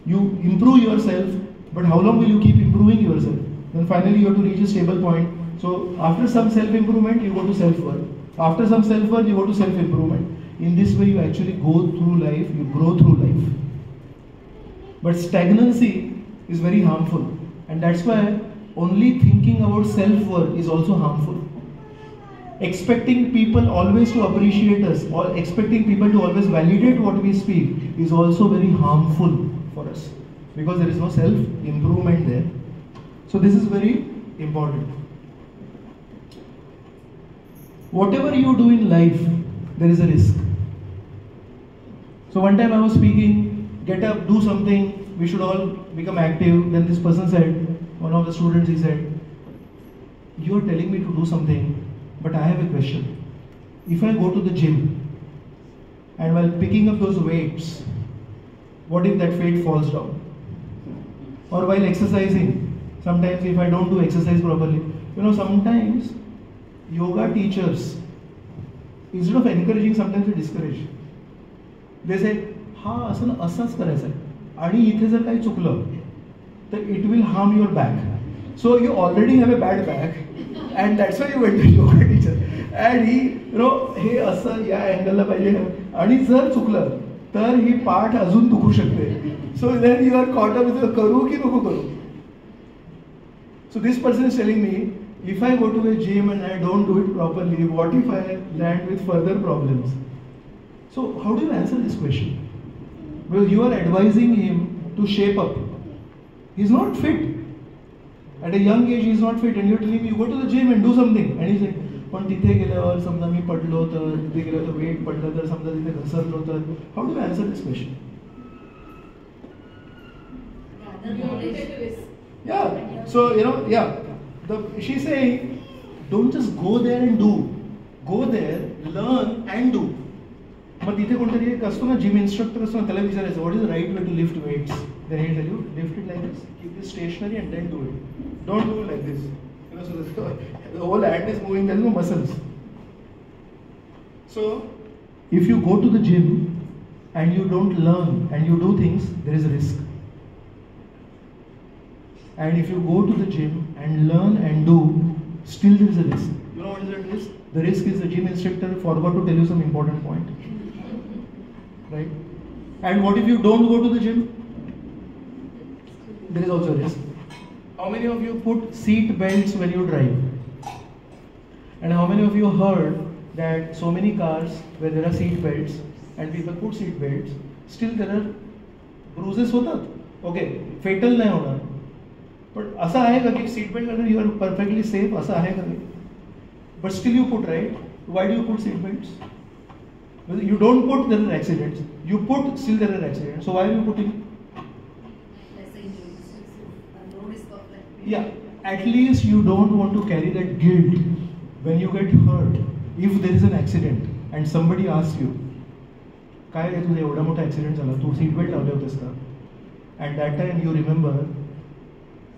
Speaker 1: You improve yourself. But how long will you keep improving yourself? Then finally you have to reach a stable point. So after some self-improvement, you go to self-worth. After some self-worth, you go to self-improvement. In this way, you actually go through life, you grow through life. But stagnancy is very harmful. And that's why only thinking about self-worth is also harmful. Expecting people always to appreciate us, or expecting people to always validate what we speak is also very harmful for us. Because there is no self-improvement there. So this is very important. Whatever you do in life, there is a risk. So one time I was speaking, get up, do something, we should all become active. Then this person said, one of the students, he said, you are telling me to do something, but I have a question. If I go to the gym, and while picking up those weights, what if that weight falls down? Or while exercising, sometimes if I don't do exercise properly, sometimes yoga teachers, instead of encouraging, sometimes they discourage. They say, हा असं असंच करायचं आहे आणि इथे जर काही चुकलं तर it will harm your back. So you already have a bad back and that's why you went to yoga teacher. And he, हे असं या अँगलला पाहिजे आणि जर चुकलं तर ही पाठ अजून दुखू शकते. So then you are caught up with करू की नको करू. So this person is telling me, if I go to a gym and I don't do it properly, what if I land with further problems? So how do you answer this question? Well, you are advising him to shape up. He's not fit. At a young age, he's not fit, and you're telling him, you go to the gym and do something. And he's like, पण तिथे गेल्यावर समजा मी पडलो तर तिथे गेल्यावर तर wait पडलं तर समजा तिथे घसरलो तर how do you answer this question? Yeah. So she's saying, don't just go there and do. Go there, learn and do. मग तिथे कोणतरी एक असतो ना जिम इन्स्ट्रक्टर असतो ना त्याला विचारायचं what is the right way to lift weights then he tell you lift it like this keep this stationary and then do it don't do like this so the whole hand is moving, there is no muscles. So if you go to the gym and you don't learn and you do things, there is a risk. And if you go to the gym and learn and do, still there is a risk. You know what is that risk? The risk is the gym instructor forgot to tell you some important point. Right? And what if you don't go to the gym? There is also a risk. How many of you put seat belts when you drive? And how many of you heard that so many cars where there are seat belts and people put seat belts, still there are bruises होतात? Okay, fatal नाही होणार. But असं आहे का की seat belt घालून you are perfectly safe? असं आहे का? But still you put, right? Why do you put seat belts? You don't put, there are accidents. You put, still there are accidents. So why are you putting? Yeah, at least you don't want to carry that guilt when you get hurt. If there is an accident and somebody asks you, काय रे तुझा एवढा मोठा accident झाला, तू seat belt लावले होतेस का? And that time you remember,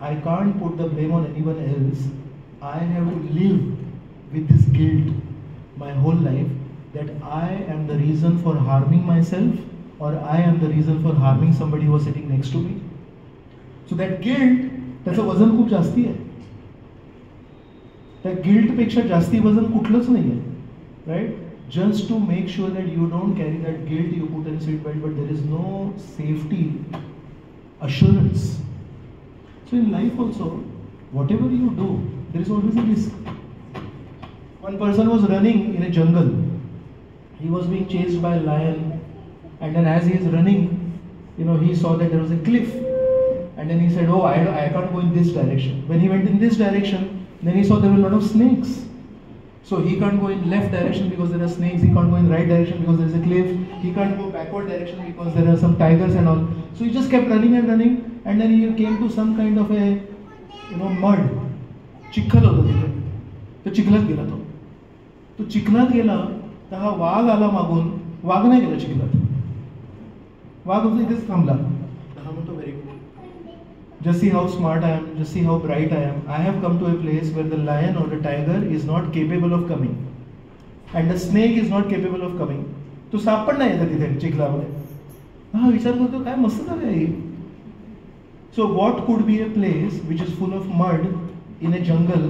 Speaker 1: I can't put the blame on anyone else. I have to live with this guilt my whole life that I am the reason for harming myself or I am the reason for harming somebody who was sitting next to me. So that guilt, त्याचं वजन खूप जास्ती आहे. त्या गिल्टपेक्षा जास्ती वजन कुठलंच नाही आहे. Right? Just to make sure that you don't carry that guilt you put in seat belt but there is no safety assurance. So in life also, whatever you do, there is always a risk. One person was running in a jungle. He was being chased by a lion, and then as he is running, he saw that there was a cliff, and then he said, "Oh, I can't go in this direction." When he went in this direction, then he saw there were a lot of snakes. So he can't go in left direction because there are snakes. He can't go in right direction because there is a cliff. He can't go backward direction because there are some tigers and all. So he just kept running and running, and then he came to some kind of a, mud. चिखल होता तिथे. तो चिखलात गेला तो. तो चिखलात गेला तर हा वाघ आला मागून. वाघ नाही गेला चिखलात. वाघ होता इथेच थांबला. हा म्हणतो very good. Just see how smart I am, just see how bright I am. I have come to a place where the lion or the tiger is not capable of coming. And the snake is not capable of coming. तो shop पण नाही येत तिथे चिखलामध्ये. हा विचार करतो काय मस्त झालं आहे. So what could be a place which is full of mud in a jungle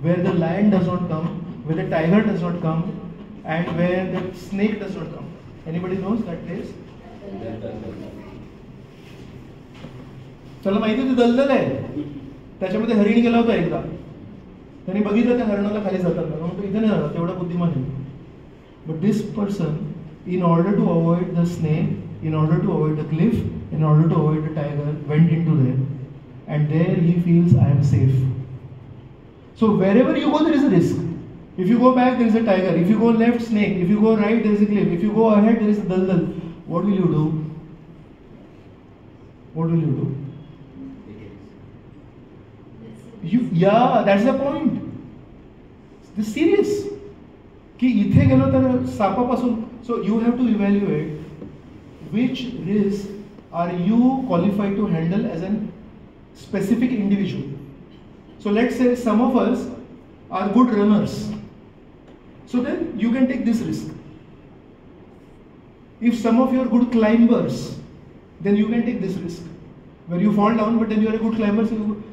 Speaker 1: where the lion does not come, where the tiger does not come, and where the snake does not come. Anybody knows that place? त्याला माहिती ते दलदल आहे, त्याच्यामध्ये हरिण गेला होता एकदा, त्यांनी बघितलं त्या हरणाला खाली जाताना, म्हणून तो इथे नाही झाला, तेवढा बुद्धिमान आहे. But this person, in order to avoid the snake, in order to avoid the cliff, in order to avoid the tiger, went into there, and there he feels I am safe. So wherever you go, there is a risk. If you go back, there is a tiger. If you go left, snake. If you go right, there is a cliff. If you go ahead, there is a daldal. What will you do? What will you do? Yeah, that's the point. This is serious. कि इथे गेलो तर सापापासून, so you have to evaluate which risk are you qualified to handle as a specific individual. So let's say some of us are good runners, so then you can take this risk. If some of you are good climbers, then you can take this risk. Where you fall down, but then you are a good climber.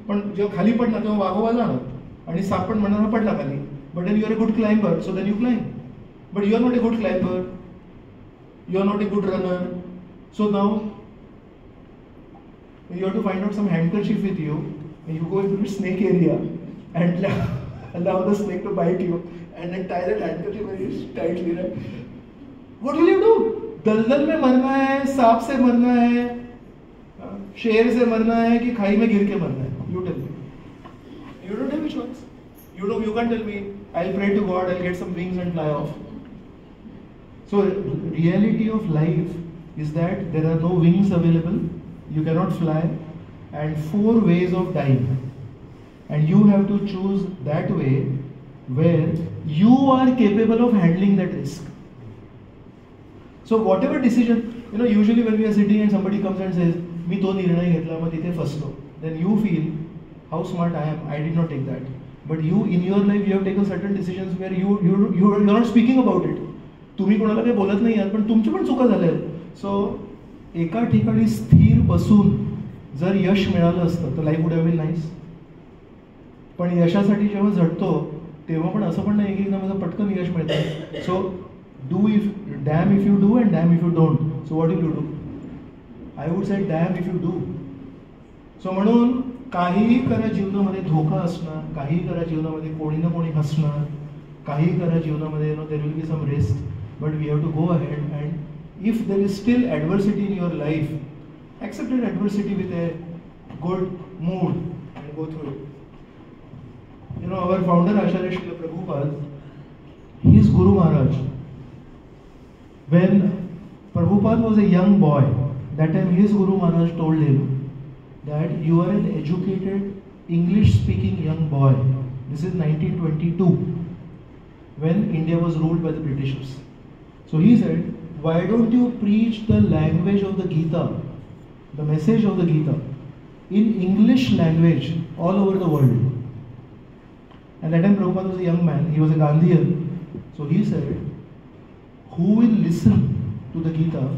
Speaker 1: पण जेव्हा खाली पडणार तेव्हा वाघोबा जाणार आणि shop पण म्हणणार पडला खाली. But then you are a good climber, so then you climb. But you are not a good climber. You are not a good runner. So now you have to find out some handkerchief with you, and you go into the snake area and allow the snake to bite you, and then tie that handkerchief very tightly. Right? What will you do? दलदल में मरना है, सांप से मरना है, शेर से मरना है कि खाई में गिर के मरना है? You tell me. You don't have a choice. You can't tell me, I'll pray to God, I'll get some wings and fly off. So reality of life is that there are no wings available, you cannot fly, and 4 ways of dying. And you have to choose that way where you are capable of handling that risk. So whatever decision, usually when we are sitting and somebody comes and says, मी तो निर्णय घेतला मग तिथे फसलो, then you feel how smart I am, I did not take that. But you in your life you have taken certain decisions where you are not speaking about it. तुम्ही कोणाला काही बोलत नाही आहात, पण तुमच्या पण चुका झाल्या आहेत. सो एका ठिकाणी स्थिर बसून जर यश मिळालं असतं तर life would have been nice. पण यशासाठी जेव्हा झटतो तेव्हा पण असं पण नाही की माझं पटकन यश मिळतं. So do if damn if you do and damn if you don't. So what will you do? I would say damn if you do. So म्हणून काहीही करा जीवनामध्ये धोका असणार, काहीही करा जीवनामध्ये कोणी ना कोणी हसणार, काहीही करा जीवनामध्ये there will be some risk, but we have to go ahead. And if there is still adversity in your life, accept that adversity with a good mood and go through it. Our founder Acharya Srila Prabhupada, his Guru Maharaj, when Prabhupada was a young boy, that time his Guru Maharaj told him that you are an educated English speaking young boy. This is 1922 when India was ruled by the Britishers. So he said, why don't you preach the language of the Gita, the message of the Gita, in English language all over the world? And that time Prabhupada was a young man, he was a Gandhian. So he said, who will listen to the Gita?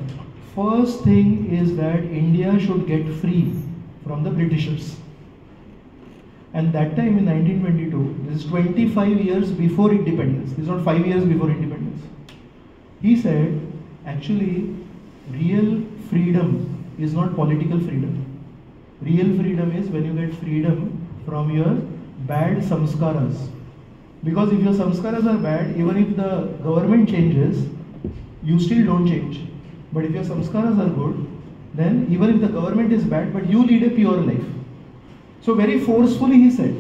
Speaker 1: First thing is that India should get free from the Britishers. And that time in 1922, this is 25 years before independence, this is not 5 years before independence. He said, actually, real freedom is not political freedom. Real freedom is when you get freedom from your bad samskaras. Because if your samskaras are bad, even if the government changes, you still don't change. But if your samskaras are good, then even if the government is bad, but you lead a pure life. So very forcefully he said.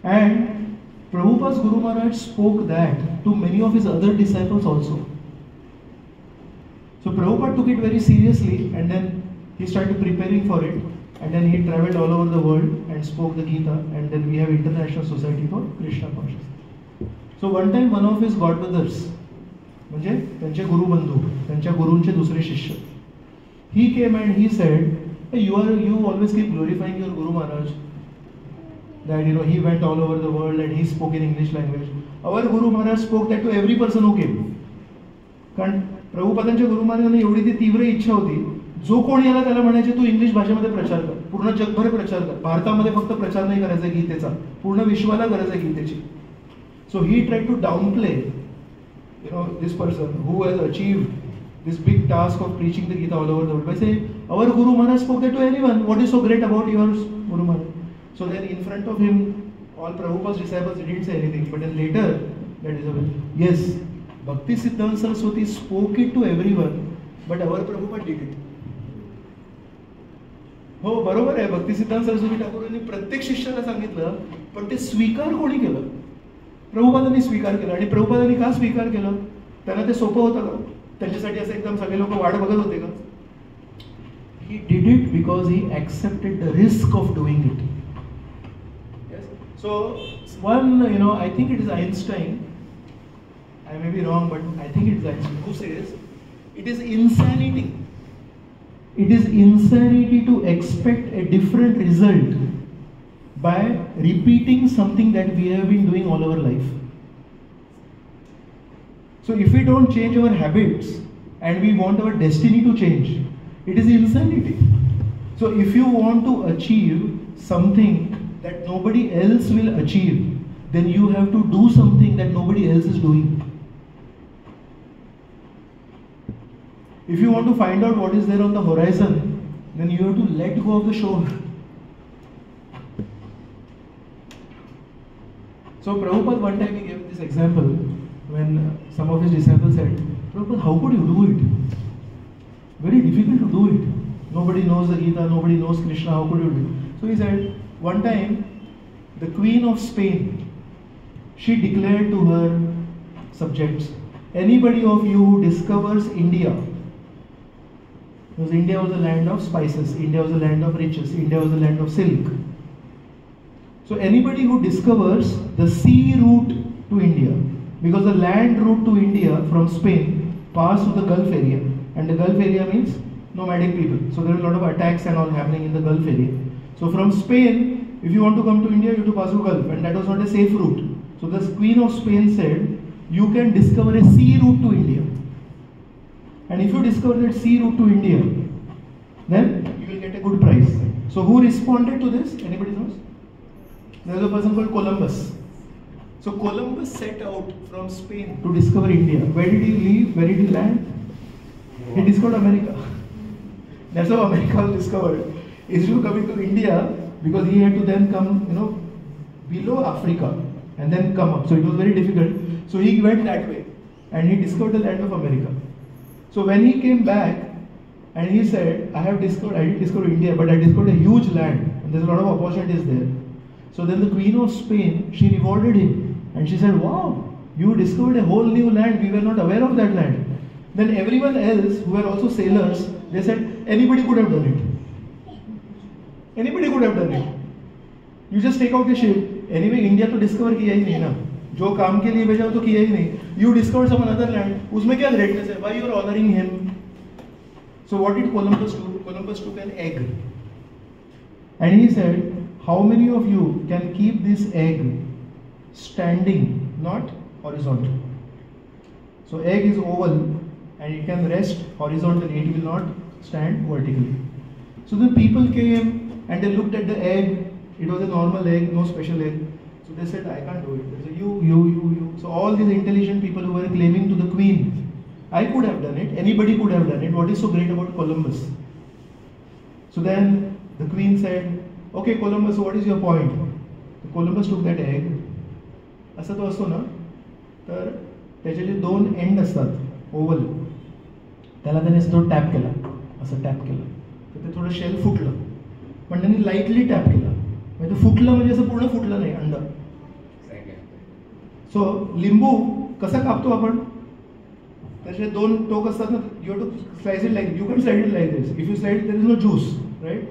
Speaker 1: And Prabhupada's Guru Maharaj spoke that to many of his other disciples also. So Prabhupada took it very seriously, and then he started preparing for it, and then he traveled all over the world and spoke the Gita, and then we have International Society for Krishna Consciousness. So one time one of his godbrothers, म्हणजे त्यांचे गुरुबंधू, त्यांच्या गुरूंचे दुसरे शिष्य, he came and he said, hey, you always keep glorifying your Guru Maharaj, that he went all over the world and he spoke in English language. Our Guru Maharaj spoke that to every person who came. कारण प्रभुपादांच्या गुरु महाराजांना एवढी ती तीव्र इच्छा होती जो कोणी याला त्याला म्हणायचे तू इंग्लिश भाषेमध्ये प्रचार कर, पूर्ण जगभर प्रचार कर, भारतामध्ये फक्त प्रचार नाही करायचा गीतेचा, पूर्ण विश्वाला गरज आहे गीतेची. So he try to downplay this person who has achieved this big task of preaching the Gita all over the world by saying, our Guru Maharaj spoke that to anyone. What is so great about yours, Guru Maharaj? So then in front of him, all Prabhupada's disciples didn't say anything. But then later, that is a yes, Bhakti Siddhanta Saraswati spoke it to everyone, but our Prabhupada did it. हो बरोबर आहे, भक्ती सिद्धांत सरस्वती ठाकूरांनी प्रत्येक शिष्याला सांगितलं, पण ते स्वीकार कोणी केलं? प्रभुपादांनी स्वीकार केला. आणि प्रभुपादांनी का स्वीकार केलं? त्यांना ते सोपं होतं का? त्यांच्यासाठी असं एकदम सगळे लोक वाट बघत होते का? He did it because he accepted the risk of doing it. So one I think it is Einstein, I may be wrong, but I think it is Einstein who says it is insanity. It is insanity to expect a different result by repeating something that we have been doing all our life. So if we don't change our habits and we want our destiny to change, it is insanity. So if you want to achieve something that nobody else will achieve, then you have to do something that nobody else is doing. If you want to find out what is there on the horizon, then you have to let go of the shore. So Prabhupada one time he gave this example when some of his disciples said, Prabhupada, how could you do it? Very difficult to do it. Nobody knows the Gita, nobody knows Krishna, how could you do it? So he said, one time the Queen of Spain, she declared to her subjects, anybody of you who discovers India, because India was the land of spices, India was the land of riches, India was the land of silk. So anybody who discovers the sea route to India, because the land route to India from Spain passed through the Gulf area, and the Gulf area means nomadic people. So there are a lot of attacks and all happening in the Gulf area. So from Spain, if you want to come to India, you have to pass through Gulf, and that was not a safe route. So the Queen of Spain said, you can discover a sea route to India. And if you discover that sea route to India, then you will get a good price. So who responded to this? Anybody knows? There was a person called Columbus. So Columbus set out from Spain to discover India. Where did he leave? Where did he land? He discovered America. That's how America was discovered. Instead of coming to India, because he had to then come, below Africa and then come up. So it was very difficult. So he went that way and he discovered the land of America. So when he came back and he said, I didn't discover India, but I discovered a huge land and there's a lot of opportunities there. So then the Queen of Spain, she rewarded him and she said, wow, you discovered a whole new land, we were not aware of that land. Then everyone else who were also sailors, they said, anybody could have done it. Anybody could have done it. You just take out the ship. Anyway, India to discover किया ही नहीं ना. जो काम के लिए भेजा वो तो किया ही नहीं. You discovered some another land. उसमें क्या greatness है? Why you are honoring him? So what did Columbus do? Columbus took an egg, and he said, how many of you can keep this egg standing, not horizontal? So egg is oval and it can rest horizontally, it will not stand vertically. So the people came and they looked at the egg. It was a normal egg, no special egg. So they said, I can't do it. They said, you. So all these intelligent people who were claiming to the queen, I could have done it, anybody could have done it. What is so great about Columbus? So then the queen said, okay Columbus, what is your point? So Columbus took that egg. असा तो असतो ना, तर त्याचे जे दोन and असतात oval, त्याला त्याने तो टॅप केला, असं टॅप केलं तर ते थोडं शेल फुटलं, पण त्यांनी लाईटली टॅप केला, म्हणजे ते फुटलं म्हणजे असं पूर्ण फुटलं नाही अंड. सो लिंबू कसा कापतो आपण? त्याचे दोन टोक असतात ना, you have to slice it like, you can slide it like this. If you slide there is no juice, right?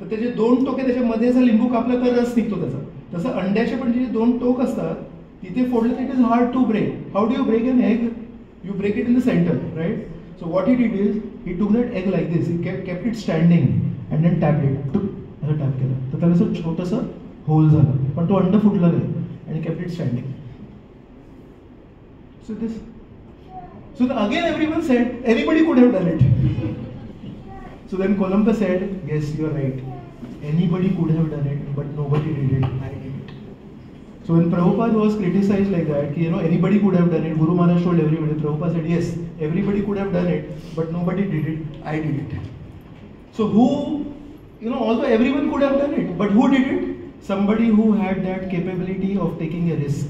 Speaker 1: तर त्याचे दोन टोके त्याच्यामध्ये असं लिंबू कापलं तर रस निघतो त्याचा. तसं अंड्याचे पण जे दोन टोक असतात तिथे फोडलं तर it is hard to break. How do you break an egg? You break it in the center, right? So what he did is, he took that egg like this, he kept it standing and then tap it, असं tap केलं तर त्याला असं छोटंसं whole झालं, पण तो अंड फुटलं नाही आणि kept it standing. So again everyone said anybody could have done it. So then Columbus said, yes, you're right. Anybody could have done it, but nobody did it. I did it. So when Prabhupada was criticized like that, anybody could have done it, Guru Maharaj told everybody, Prabhupada said, yes, everybody could have done it, but nobody did it. I did it. So who, although everyone could have done it, but who did it? Somebody who had that capability of taking a risk.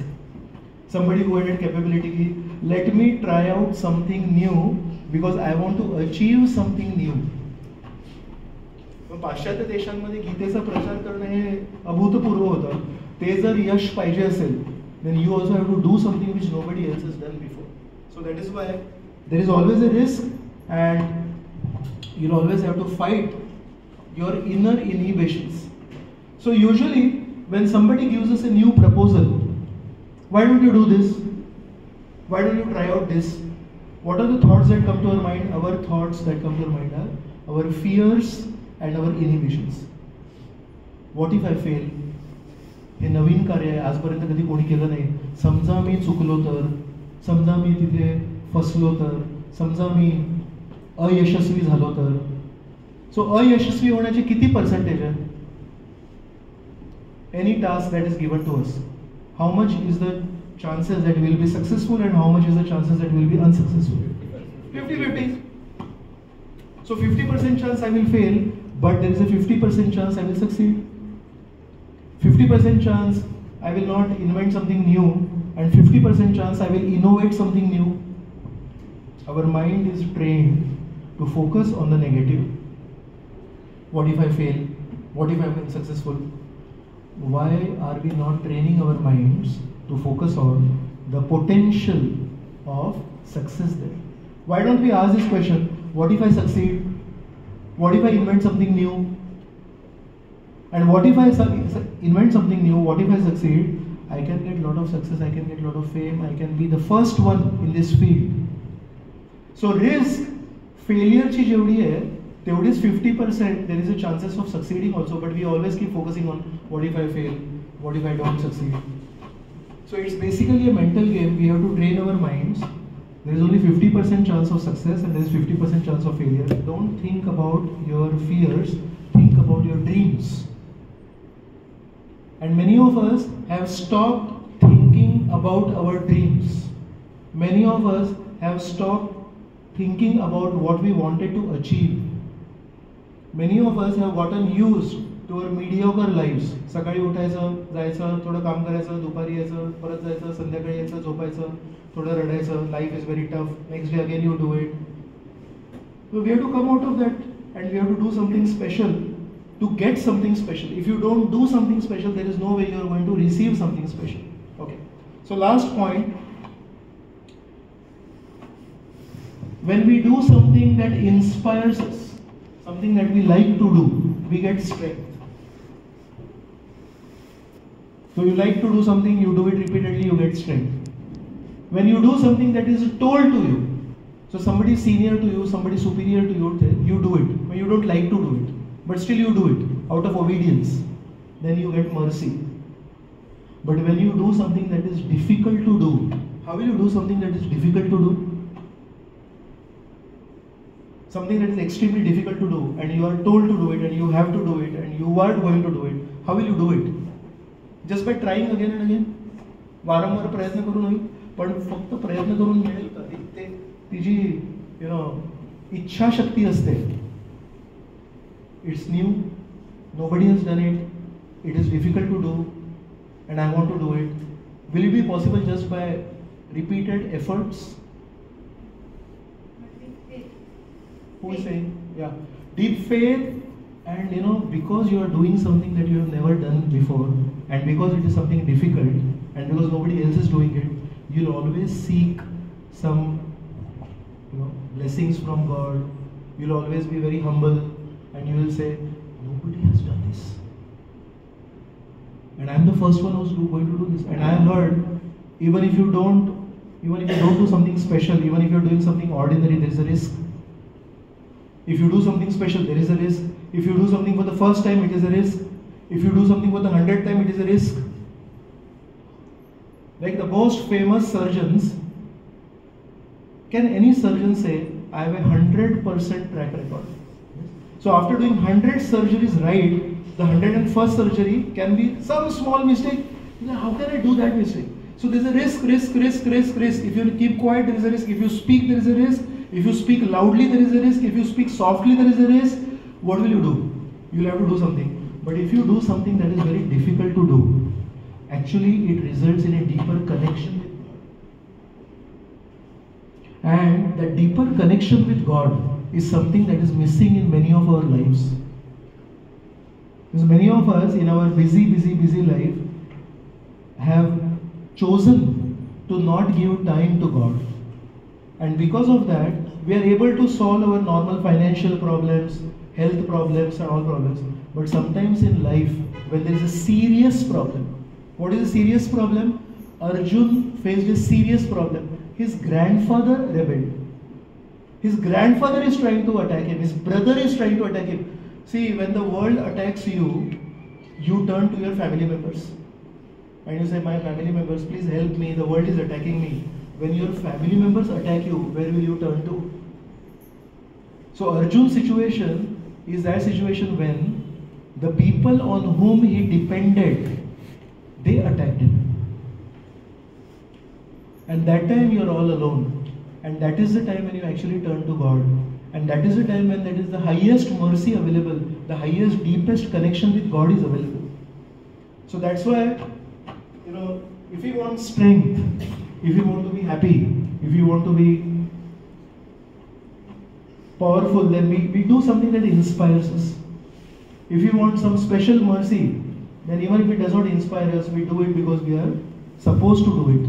Speaker 1: Somebody who had that capability, let me try out something new because I want to achieve something new. पाश्चात्य देशांमध्ये गीतेचा प्रचार करणं हे अभूतपूर्व होतं. ते जर यश पाहिजे असेल, then you also have to do something which nobody else has done before. So that is why there is always a risk, and you'll always have to fight your inner inhibitions. So usually when somebody gives us a new proposal, why don't you do this? Why don't you try out this? What are the thoughts that come to our mind? Our thoughts that come to our mind are our fears and our inhibitions. What if I fail? हे नवीन कार्य आहे, आजपर्यंत कधी कोणी केलं नाही. समजा मी चुकलो तर, समजा मी तिथे फसलो तर, समजा मी अयशस्वी झालो तर. सो अयशस्वी होण्याचे किती पर्सेंटेज आहे? Any task that is given to us, how much is the chances that we will be successful and how much is the chances that we will be unsuccessful? 50-50. So 50% chance I will fail, but there is a 50% chance I will succeed. 50% chance I will not invent something new, and 50% chance I will innovate something new. Our mind is trained to focus on the negative. What if I fail? What if I am unsuccessful? Why are we not training our minds to focus on the potential of success there? Why don't we ask this question, what if I succeed? What if I invent something new? And what if I invent something new? What if I succeed? I can get a lot of success, I can get a lot of fame, I can be the first one in this field. So risk, failure ची जेवढी आहे, तेवढीच 50% there is a chances of succeeding also, but we always keep focusing on what if I fail, what if I don't succeed. So it's basically a mental game. We have to train our minds. There is only 50% chance of success and there is 50% chance of failure. Don't think about your fears, think about your dreams. And many of us have stopped thinking about our dreams. Many of us have stopped thinking about what we wanted to achieve. Many of us have gotten used to our mediocre lives. सकाळी उठायचं, जायचं, थोडं काम करायचं, दुपारी यायचं, परत जायचं, संध्याकाळी यायचं, झोपायचं, थोडं रडायचं. Life is very tough. Next day again you do it. So we have to come out of that and we have to do something special to get something special. If you don't do something special, there is no way you are going to receive something special. Okay. So last point. When we do something that inspires us, something that we like to do, we get strength. So you like to do something, you do it repeatedly, you get strength. When you do something that is told to you, so somebody senior to you, somebody superior to you, you do it. When you don't like to do it, but still you do it out of obedience, then you get mercy. But when you do something that is difficult to do, how will you do something that is difficult to do? Something that is extremely difficult to do, and you are told to do it, and you have to do it, and you are going to do it. How will you do it? Just by trying again and again? वारंवार प्रयत्न करून होईल, पण फक्त प्रयत्न करून मिळेल का? तिची इच्छाशक्ती असते. It's new, nobody has done it, it is difficult to do, and I want to do it. Will it be possible just by repeated efforts? Who is saying? Yeah. Deep faith, and because you are doing something that you have never done before, and because it is something difficult, and because nobody else is doing it, you'll always seek some blessings from God. You'll always be very humble, and you will say, nobody has done this. And I'm the first one who's going to do this. And I have heard, even if you don't do something special, even if you're doing something ordinary, there is a risk. If you do something special, there is a risk. If you do something for the first time, it is a risk. If you do something for the 100th time, it is a risk. Like the most famous surgeons, can any surgeon say, I have a 100% track record? So after doing 100 surgeries right, the 101st surgery can be some small mistake. How can I do that mistake? So there's a risk. If you keep quiet, there is a risk. If you speak, there is a risk. If you speak loudly, there is a risk. If you speak softly, there is a risk. What will you do? You'll have to do something. But if you do something that is very difficult to do, actually it results in a deeper connection with God. And that deeper connection with God is something that is missing in many of our lives. Because many of us in our busy life have chosen to not give time to God. And because of that, we are able to solve our normal financial problems, health problems and all problems. But sometimes in life, when there is a serious problem, what is a serious problem? Arjun faced a serious problem. His grandfather rebelled. His grandfather is trying to attack him. His brother is trying to attack him. See, when the world attacks you, you turn to your family members. And you say, my family members, please help me. The world is attacking me. When your family members attack you, where will you turn to? So Arjun's situation is that situation when the people on whom he depended, they attacked him. And that time you are all alone. And that is the time when you actually turn to God. And that is the time when that is the highest mercy available, the highest, deepest connection with God is available. So that's why, if you want strength, if you want to be happy, if you want to be powerful, then we do something that inspires us. If you want some special mercy, then even if it does not inspire us, we do it because we are supposed to do it.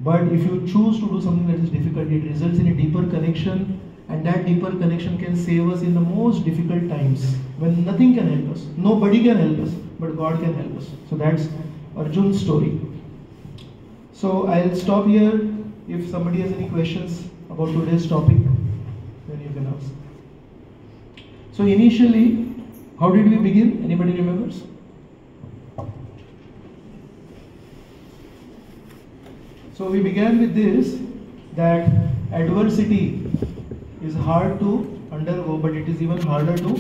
Speaker 1: But if you choose to do something that is difficult, it results in a deeper connection, and that deeper connection can save us in the most difficult times when nothing can help us. Nobody can help us, but God can help us. So that's Arjun's story. So I'll stop here. If somebody has any questions about today's topic, then you can ask. So initially, how did we begin? Anybody remembers? So we began with this, that adversity is hard to undergo, but it is even harder to